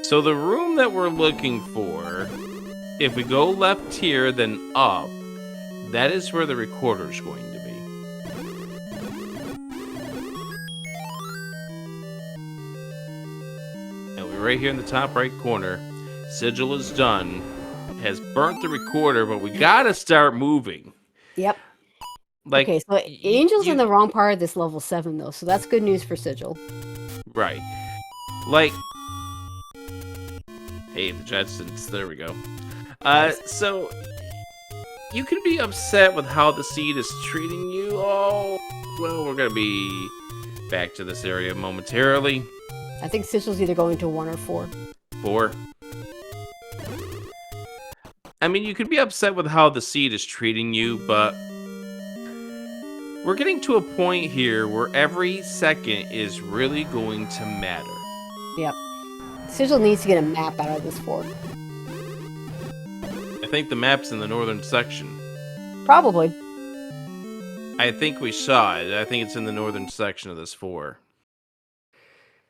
So the room that we're looking for, if we go left here, then up, that is where the recorder's going to be. And we're right here in the top right corner. Sigil is done. Has burnt the recorder, but we gotta start moving. Yep. Like, okay, so Angel's in the wrong part of this level 7, though, so that's good news for Sigil. Right. Like, hey, the Jetsons, there we go. So, you can be upset with how the seed is treating you. Oh, well, we're gonna be back to this area momentarily. I think Sigil's either going to 1 or 4. 4. I mean, you could be upset with how the seed is treating you, but we're getting to a point here where every second is really going to matter. Yep. Sigil needs to get a map out of this 4. I think the map's in the northern section. Probably. I think we saw it. I think it's in the northern section of this 4.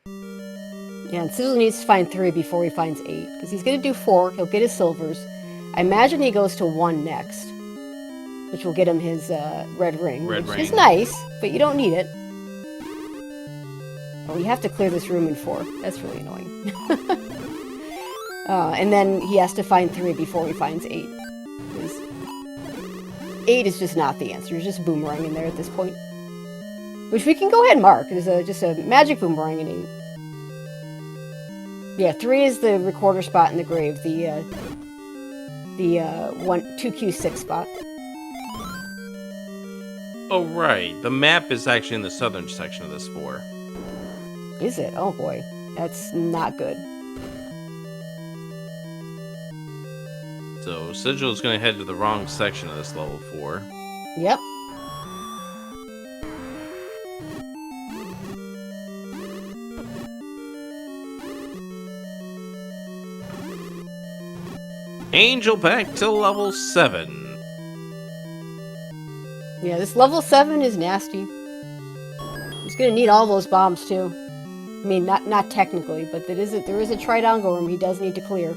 Yeah, and Sigil needs to find 3 before he finds 8. Because he's going to do 4. He'll get his silvers. I imagine he goes to 1 next. Which will get him his red ring. Which is nice, but you don't need it. Oh, you have to clear this room in 4. That's really annoying. And then he has to find 3 before he finds 8. Because 8 is just not the answer. There's just a boomerang in there at this point. Which we can go ahead and mark. There's just a magic boomerang in 8. Yeah, 3 is the recorder spot in the grave. The 2Q6 spot. Oh, right. The map is actually in the southern section of this 4. Is it? Oh, boy. That's not good. So, Sigil is going to head to the wrong section of this level 4. Yep. Angel back to level 7. Yeah, this level 7 is nasty. He's going to need all those bombs, too. I mean, not technically, but there is a triangle room he does need to clear.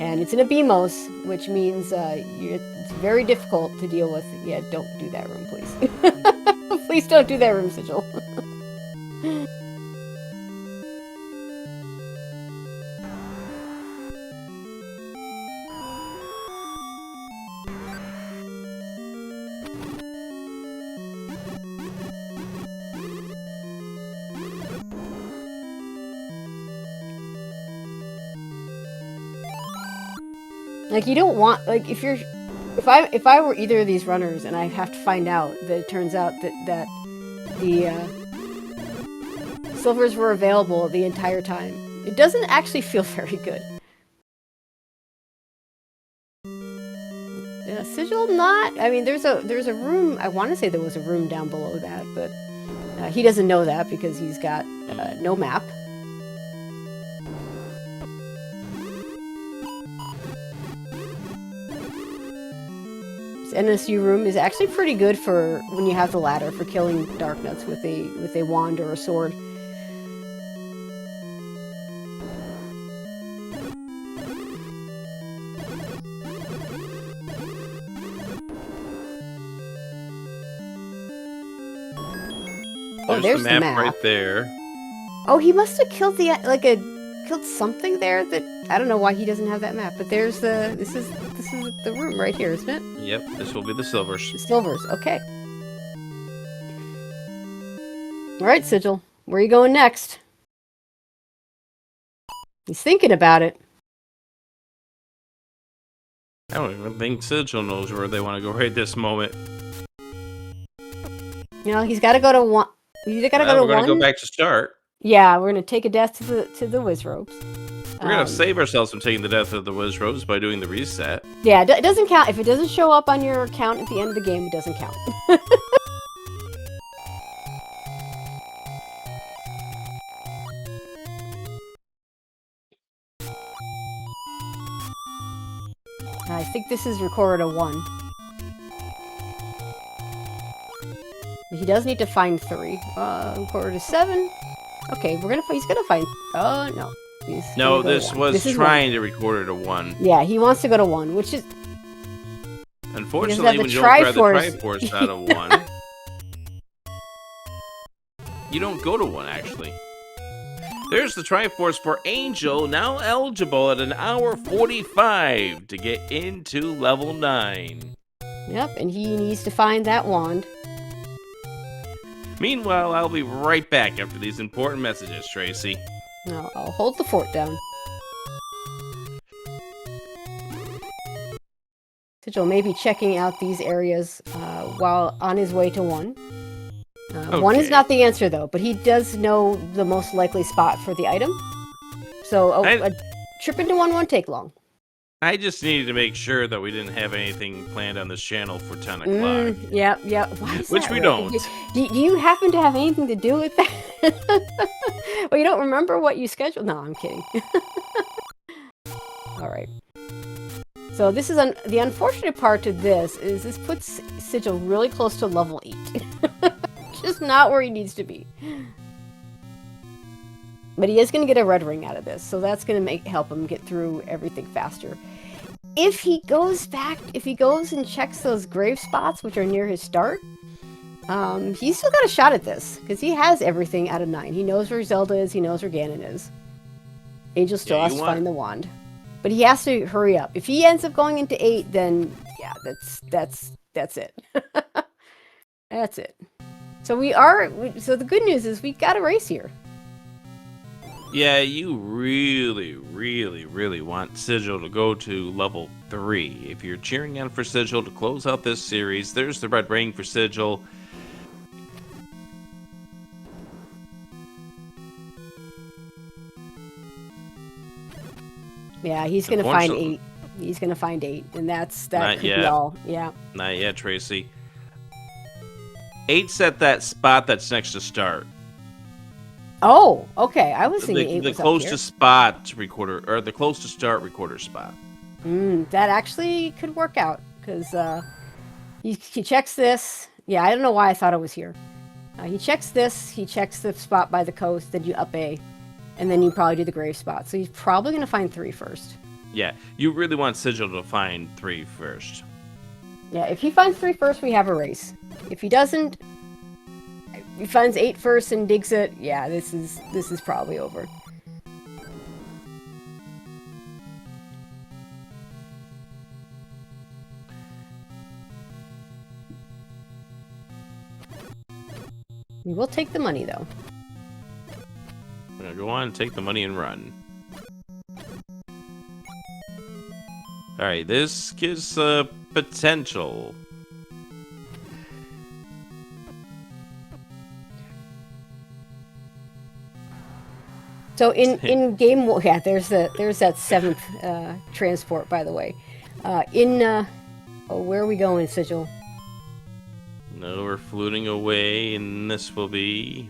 And it's in a BMOS, which means it's very difficult to deal with. Yeah, don't do that room, please. Please don't do that room, Sigil. Like, you don't want, like, if I were either of these runners and I have to find out that it turns out that the silvers were available the entire time, it doesn't actually feel very good. Sigil, not. I mean, there's a room. I want to say there was a room down below that, but he doesn't know that because he's got no map. This NSU room is actually pretty good for when you have the ladder for killing dark nuts with a wand or a sword. Oh, there's the map right there. Oh, he must have killed killed something there that I don't know why he doesn't have that map. But there's this is the room right here, isn't it? Yep, this will be the silvers. The silvers, okay. All right, Sigil, where are you going next? He's thinking about it. I don't even think Sigil knows where they want to go right this moment. You know, he's got to go to one. You either gotta go to one. We're gonna go back to start. Yeah, we're gonna take a death to the Wizrobes. We're gonna save ourselves from taking the death of the Wizrobes by doing the reset. Yeah, it doesn't count if it doesn't show up on your account at the end of the game. It doesn't count. I think this is recorded a 1. He does need to find 3. Recorded a 7. Okay, he's gonna find. Oh no. No, this was trying to record it a 1. Yeah, he wants to go to 1, which is. Unfortunately, when you don't grab the Triforce out of 1, you don't go to 1 actually. There's the Triforce for Angel, now eligible at an hour 45 to get into level 9. Yep, and he needs to find that wand. Meanwhile, I'll be right back after these important messages, Tracy. No, I'll hold the fort down. Sigil may be checking out these areas while on his way to 1. Okay. 1 is not the answer, though, but he does know the most likely spot for the item. So a trip into 1 won't take long. I just needed to make sure that we didn't have anything planned on this channel for 10 o'clock. Yeah. Why is Which that we right? don't. Do you happen to have anything to do with that? Well, you don't remember what you scheduled? No, I'm kidding. All right. So this is the unfortunate part to this is this puts Sigil really close to level 8. Just not where he needs to be. But he is going to get a red ring out of this, so that's going to help him get through everything faster. If he goes and checks those grave spots, which are near his start, he's still got a shot at this, because he has everything out of 9. He knows where Zelda is, he knows where Gannon is. Angel still has to find the wand. But he has to hurry up. If he ends up going into 8, then, yeah, that's it. That's it. So so the good news is we got a race here. Yeah, you really, really, really want Sigil to go to level 3. If you're cheering on for Sigil to close out this series, there's the red ring for Sigil. Yeah, he's gonna find 8. He's gonna find 8, and that could be all. Yeah. Not yet, Tracy. 8's at that spot that's next to start. Oh, okay. I was thinking 8 was the closest spot recorder, or the closest start recorder spot. That actually could work out because he checks this. Yeah, I don't know why I thought it was here. He checks this. He checks the spot by the coast. Then you up A, and then you probably do the grave spot. So he's probably gonna find 3 first. Yeah, you really want Sigil to find 3 first. Yeah, if he finds 3 first, we have a race. If he doesn't, he finds 8 first and digs it. Yeah, this is probably over. We will take the money, though. I'm gonna go on, take the money, and run. All right, this gives potential. So in game one, yeah, there's that 7th transport, by the way. Where are we going, Sigil? No, we're floating away, and this will be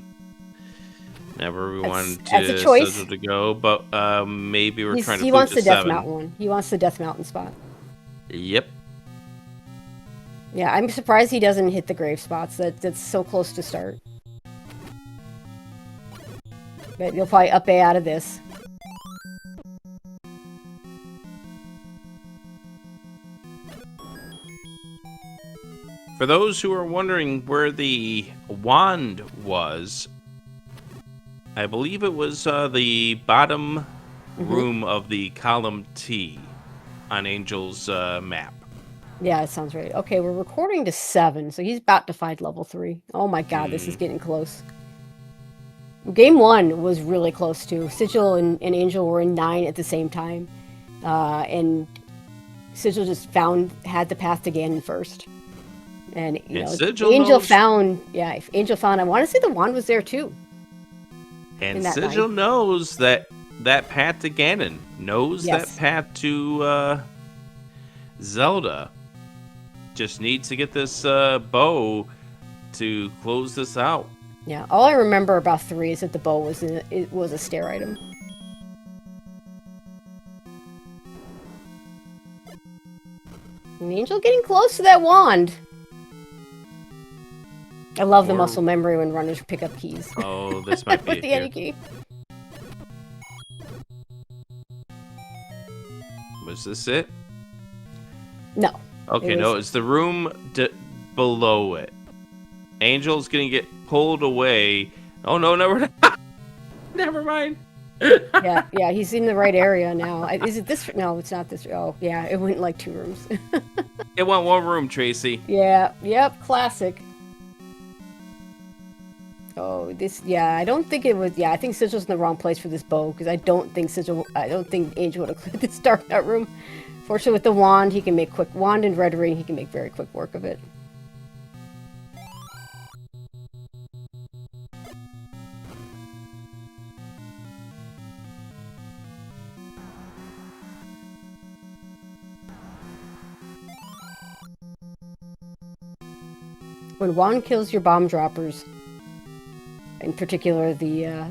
never we wanted That's a to choice. Sigil to go, but maybe we're trying to He float wants to the Death 7. Mountain one. He wants the Death Mountain spot. Yep. Yeah, I'm surprised he doesn't hit the grave spots. That's so close to start. But you'll probably up A out of this. For those who are wondering where the wand was, I believe it was the bottom room of the column T on Angel's map. Yeah, it sounds right. Okay, we're recording to 7, so he's about to find level 3. Oh my god, this is getting close. Game 1 was really close too. Sigil and Angel were in 9 at the same time. And Sigil just had the path to Gannon first. And, Angel found, if Angel found, I want to say the wand was there too. And Sigil knows that path to Gannon, knows that path to Zelda. Just needs to get this bow to close this out. Yeah, all I remember about 3 is that the bow was a stair item. And Angel getting close to that wand. I love the muscle memory when runners pick up keys. Oh, this might be with the any key. Was this it? No. Okay, no, it's the room below it. Angel's gonna get pulled away. Oh no, never mind. yeah, he's in the right area now. Is it this? No, it's not this. Oh, yeah, it went like 2 rooms. It went 1 room, Tracy. Yeah, yep, classic. Oh, I don't think it was, I think Sigil's in the wrong place for this bow, because I don't think Angel would have cleared this dark nut room. Fortunately, with the wand, he can make wand and red ring, he can make very quick work of it. When wand kills your bomb droppers, in particular the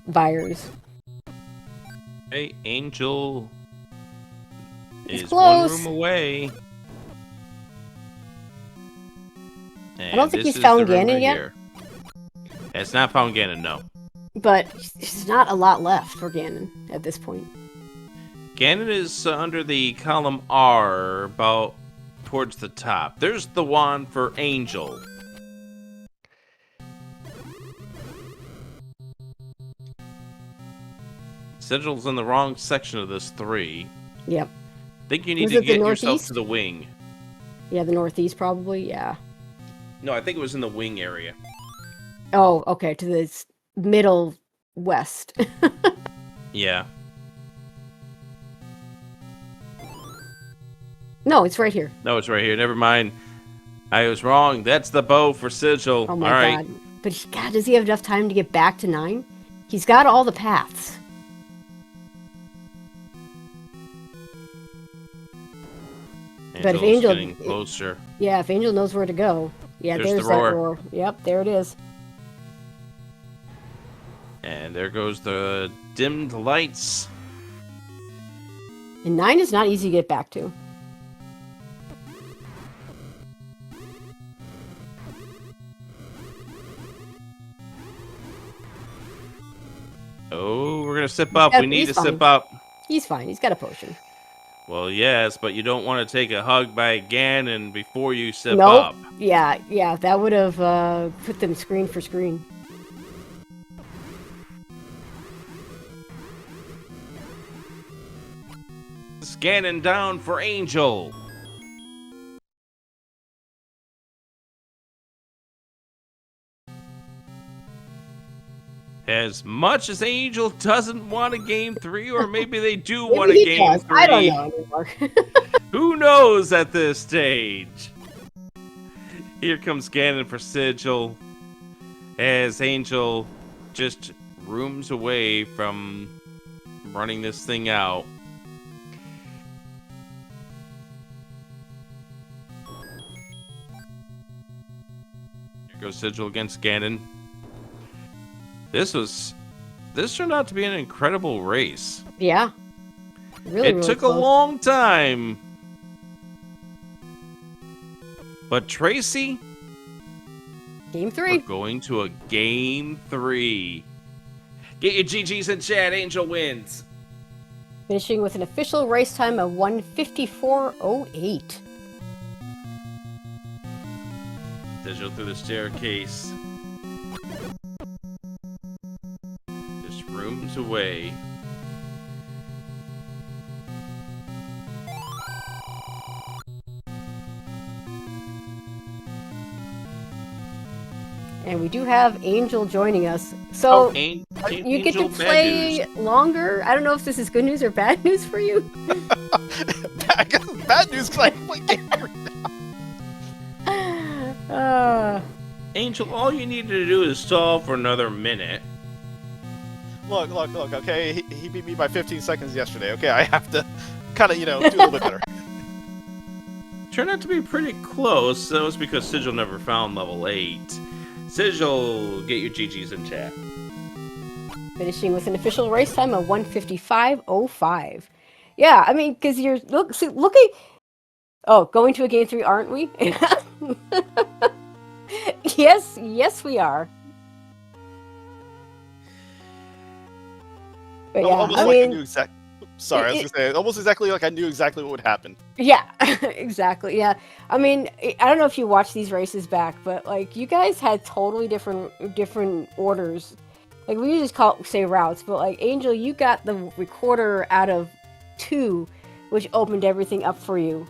virus. Hey, Angel is close. 1 room away. And I don't think he's found Gannon yet. Here. It's not found Gannon, no. But there's not a lot left for Gannon at this point. Gannon is under the column R, about towards the top. There's the wand for Angel. Sigil's in the wrong section of this 3. Yep. I think you need to get yourself to the wing. Yeah, the northeast probably, yeah. No, I think it was in the wing area. Oh, okay, to the middle west. Yeah. No, it's right here. No, it's right here. Never mind. I was wrong. That's the bow for Sigil. Oh my god. But God, does he have enough time to get back to 9? He's got all the paths. But if Angel getting closer. Yeah, if Angel knows where to go. Yeah, there's that roar. Yep, there it is. And there goes the dimmed lights. And 9 is not easy to get back to. Oh, we're gonna sip up. We need to sip up. He's fine. He's got a potion. Well, yes, but you don't want to take a hug by Gannon before you sip up. Yeah, that would have put them screen for screen. Gannon down for Angel. as much as Angel doesn't want a game 3, or maybe they do Maybe want a he game does. 3. I don't know anymore. Who knows at this stage? Here comes Gannon for Sigil, as Angel just rooms away from running this thing out. Here goes Sigil against Gannon. This turned out to be an incredible race. Yeah. Really Took close. a long time. But Tracy, Game we're 3. going to a game 3. Get your GGs in chat. Angel wins. Finishing with an official race time of 1:54.08. Sigil through the staircase. Just rooms away. And we do have Angel joining us. So you get to Angel, play longer. I don't know if this is good news or bad news for you. Bad news, because I play game 3. Angel, all you need to do is stall for another minute. Look, okay? He beat me by 15 seconds yesterday, okay? I have to kind of, do a little bit better. Turned out to be pretty close. That was because Sigil never found level 8. Sigil, get your GGs in chat. Finishing with an official race time of 1:55.05. Yeah, I mean, because you're looking. Oh, going to a game 3, aren't we? Yes, we are. But yeah, Almost I like mean, I knew exactly. Sorry, I was gonna say almost exactly like I knew exactly what would happen. yeah, exactly. Yeah, I mean, I don't know if you watch these races back, but like you guys had totally different orders. Like we just say routes, but like Angel, you got the recorder out of 2, which opened everything up for you.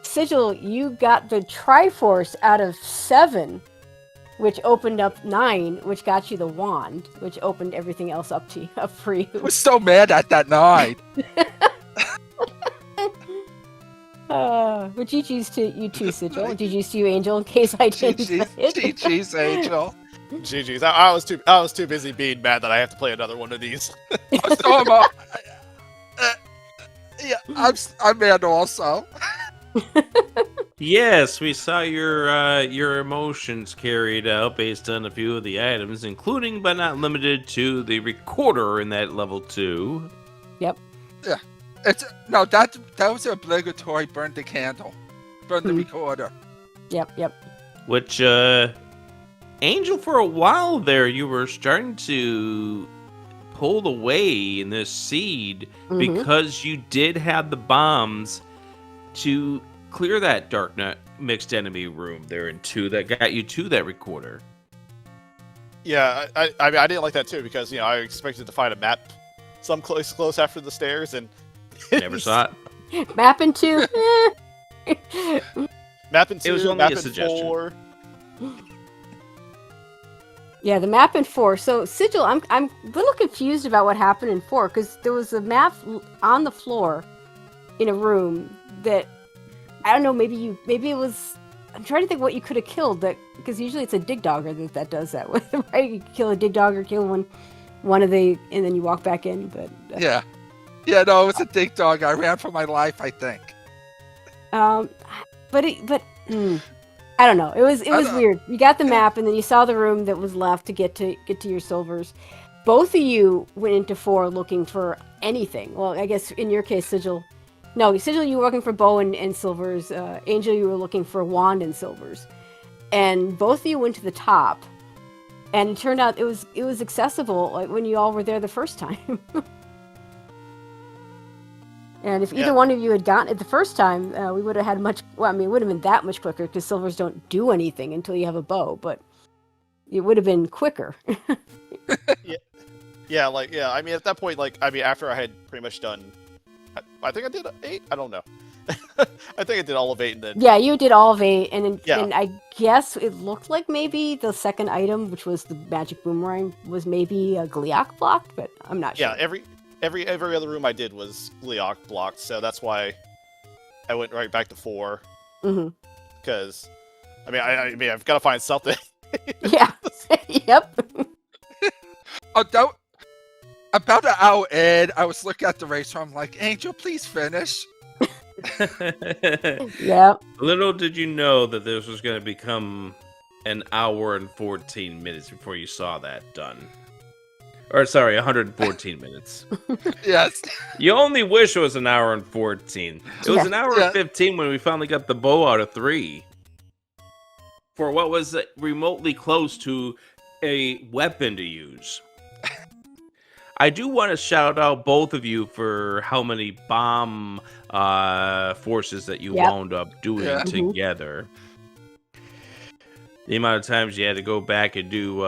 Sigil, you got the Triforce out of 7, which opened up 9, which got you the wand, which opened everything else up for you. I was so mad at that 9. But GG's to you too, Sigil. GG's to you, Angel, in case I didn't say it. GG's, Angel. GG's. I was too busy being mad that I have to play another one of these. So yeah, I'm mad also. Yes, we saw your emotions carried out based on a few of the items, including but not limited to the recorder in that level 2. Yep. Yeah, that was obligatory. Burn the candle, burn the recorder. Yep. Which Angel, for a while there, you were starting to pull away in this seed because you did have the bombs to clear that dark net mixed enemy room there in 2 that got you to that recorder. Yeah, I mean I didn't like that too because I expected to find a map some close after the stairs and Never saw it. Map in 2. Map in 2. It was only map a in suggestion. 4. Yeah, the map in 4. So Sigil, I'm a little confused about what happened in 4 because there was a map on the floor in a room that I don't know. Maybe it was. I'm trying to think what you could have killed that because usually it's a dig dogger that does that with, right? You kill a dig dogger, kill one of the, and then you walk back in. But Yeah, no, it was a dig dog. I ran for my life, I think. I don't know. It was weird. You got the map, and then you saw the room that was left to get to your silvers. Both of you went into 4 looking for anything. Well, I guess in your case, Sigil. No, Sigil, you were looking for bow and silvers. Angel, you were looking for wand and silvers. And both of you went to the top. And it turned out it was accessible like when you all were there the first time. And if either one of you had gotten it the first time, we would have had it would have been that much quicker because silvers don't do anything until you have a bow, but it would have been quicker. I mean, at that point, after I had pretty much done, I think I did 8. I don't know. I think I did all of 8 and then. Yeah, you did all of 8, and Yeah. and I guess it looked like maybe the second item, which was the magic boomerang, was maybe a Gliok blocked, but I'm not sure. Yeah, every other room I did was Gliok blocked, so that's why I went right back to 4. Mm-hmm. Because, I mean, I've got to find something. Yeah. Yep. About an hour in, I was looking at the race, so I'm like, Angel, please finish. Yep. Little did you know that this was going to become an hour and 14 minutes before you saw that done. Or, sorry, 114 minutes. Yes. You only wish it was an hour and 14. It was Yeah. an hour and 15 when we finally got the bow out of 3. For what was remotely close to a weapon to use. I do want to shout out both of you for how many bomb forces that you wound up doing Yeah. together. The amount of times you had to go back and do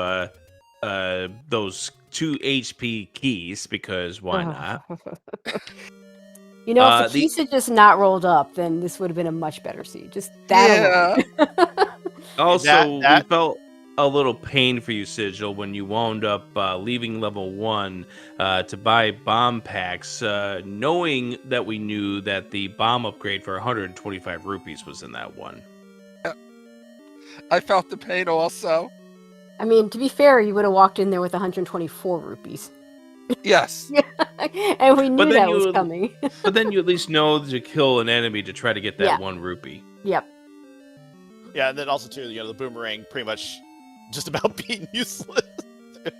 those 2 HP keys, because why not? You know, if the the- keys had just not rolled up, then this would have been a much better seed. Just that alone. Also, That- we felt a little pain for you, Sigil, when you wound up leaving level 1 to buy bomb packs, knowing that we knew that the bomb upgrade for 125 rupees was in that one. I felt the pain also. I mean, to be fair, you would have walked in there with 124 rupees. Yes. And we knew But then that was you- coming. But then you at least know to kill an enemy to try to get that Yeah. 1 rupee. Yep. Yeah, and then also, too, the boomerang pretty much just about being useless.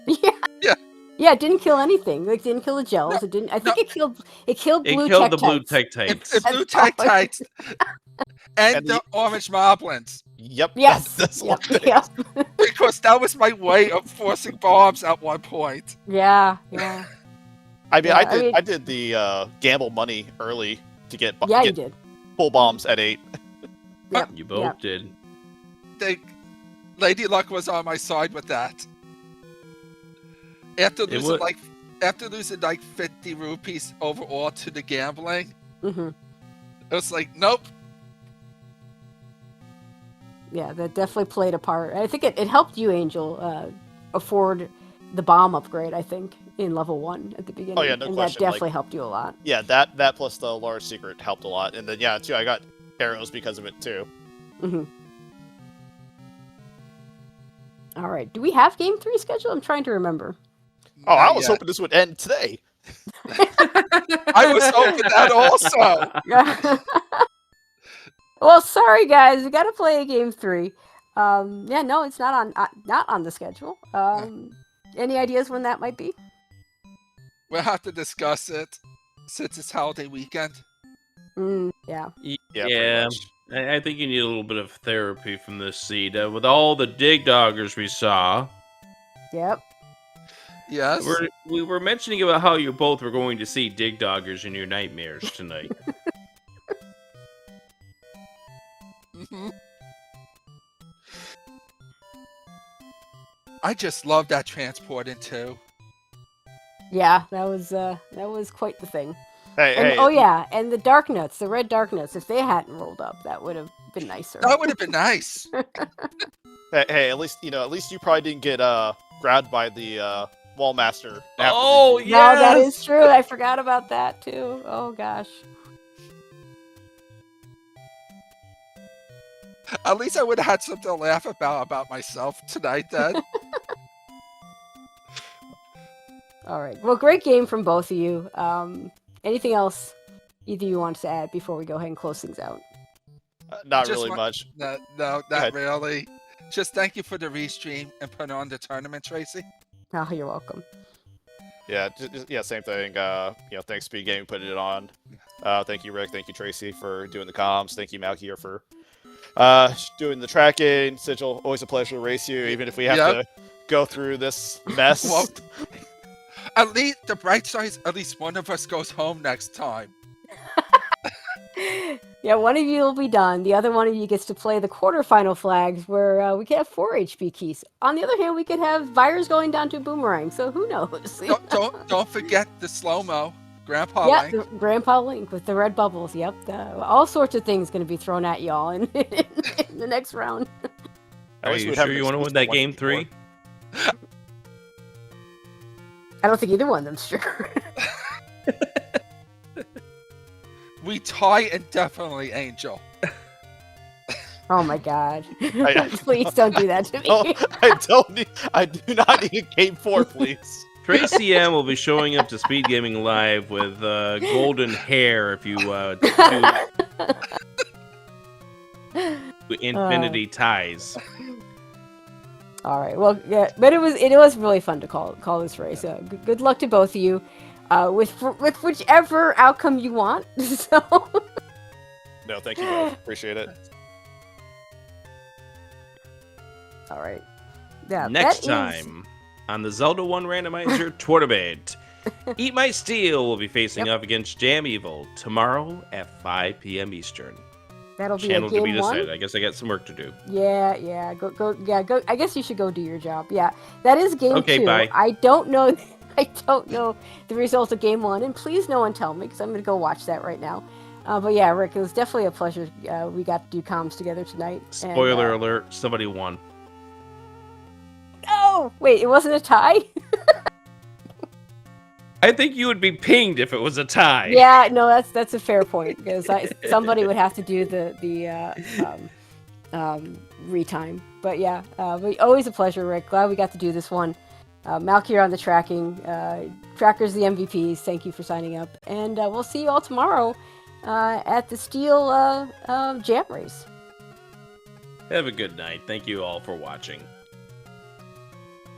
Yeah. Yeah. Yeah, it didn't kill anything. Like, didn't kill the gels. No, It didn't. I think no. it killed It blue killed the Tektites. blue It Tektites. blew That's all tight and And the the- orange moblins. Yep. Yes. That's Yep. one thing. Yep. Because that was my way of forcing bombs at one point. Yeah. Yeah. I mean, Yeah, I I mean- did the gamble money early to get, Yeah, you get did. full bombs at 8. Yep. You both Yep. did. Lady Luck was on my side with that. After It losing wa- like 50 rupees overall to the gambling, Hmm. it was like, nope. Yeah, that definitely played a part. I think it helped you, Angel, afford the bomb upgrade. I think in level 1 at the beginning. Oh, yeah, no and question, that like- definitely helped you a lot. Yeah, that plus the large secret helped a lot. And then, yeah, too, I got arrows because of it, too. Hmm. All right. Do we have game 3 scheduled? I'm trying to remember. Oh, I Not was yet. hoping this would end today. I was hoping that also. Well, sorry guys, we got to play game 3. Yeah, no, it's not on the schedule. Any ideas when that might be? We'll have to discuss it since it's holiday weekend. Yeah. Yeah, pretty Yeah. much. I think you need a little bit of therapy from this seed. With all the dig doggers we saw, Yep. Yes. we were mentioning about how you both were going to see dig doggers in your nightmares tonight. Mhm. I just love that transporting too. Yeah, that was quite the thing. Hey, And, hey, oh yeah, and the dark nuts, the red dark nuts, if they hadn't rolled up, that would have been nicer. That would have been nice. hey, at least you probably didn't get grabbed by the wall master. after Oh, the- No, that yes! is true. I forgot about that too. Oh gosh. At least I would have had something to laugh about myself tonight then. All right. Well, great game from both of you. Anything else either you want to add before we go ahead and close things out? Not Just really one- much. No, ahead. not really. Just thank you for the restream and putting on the tournament, Tracy. Oh, you're welcome. Yeah, yeah, same thing. Thanks SpeedGaming putting it on. Thank you, Rick. Thank you, Tracy, for doing the comms. Thank you, Malky, here for doing the tracking. Sigil, always a pleasure to race you, even if we have Yep. to go through this mess. Well, at least the bright side is at least one of us goes home next time. Yeah, one of you will be done. The other one of you gets to play the quarterfinal flags where we could have 4 HP keys. On the other hand, we could have Virus going down to Boomerang, so who knows? Don't forget the slow-mo. Grandpa Yeah, Link. Grandpa Link with the red bubbles. Yep, all sorts of things going to be thrown at y'all in, in the next round. At Are least you we'd have sure an you want to win exclusive that one game before. 3? I don't think either one of them's sure. We tie indefinitely, Angel. Oh my god! I- Please don't do that to me. No, I do not need game 4, please. Tracy M will be showing up to Speed Gaming Live with golden hair if you do infinity ties. All right. Well, yeah, but it was really fun to call this race. Good luck to both of you, with whichever outcome you want. So. No, thank you both. Appreciate it. All right. Yeah. Next that is- time on the Zelda 1 Randomizer Tournament, Eat My Steel will be facing off against Jam Evil tomorrow at 5 p.m. Eastern. That'll be Channel a to be game one. decided. I guess I got some work to do. Yeah. Go. I guess you should go do your job. Yeah. That is game Okay, 2. bye. I don't know the results of game 1, and please no one tell me because I'm gonna go watch that right now. But yeah, Rick, it was definitely a pleasure. We got to do comms together tonight. Spoiler alert, somebody won. Oh, wait, it wasn't a tie? I think you would be pinged if it was a tie. Yeah, no, that's a fair point because somebody would have to do the retime. But yeah, but always a pleasure, Rick. Glad we got to do this one. Malky on the tracking, Trackers the MVPs. Thank you for signing up, and we'll see you all tomorrow at the Steel Jam Race. Have a good night. Thank you all for watching.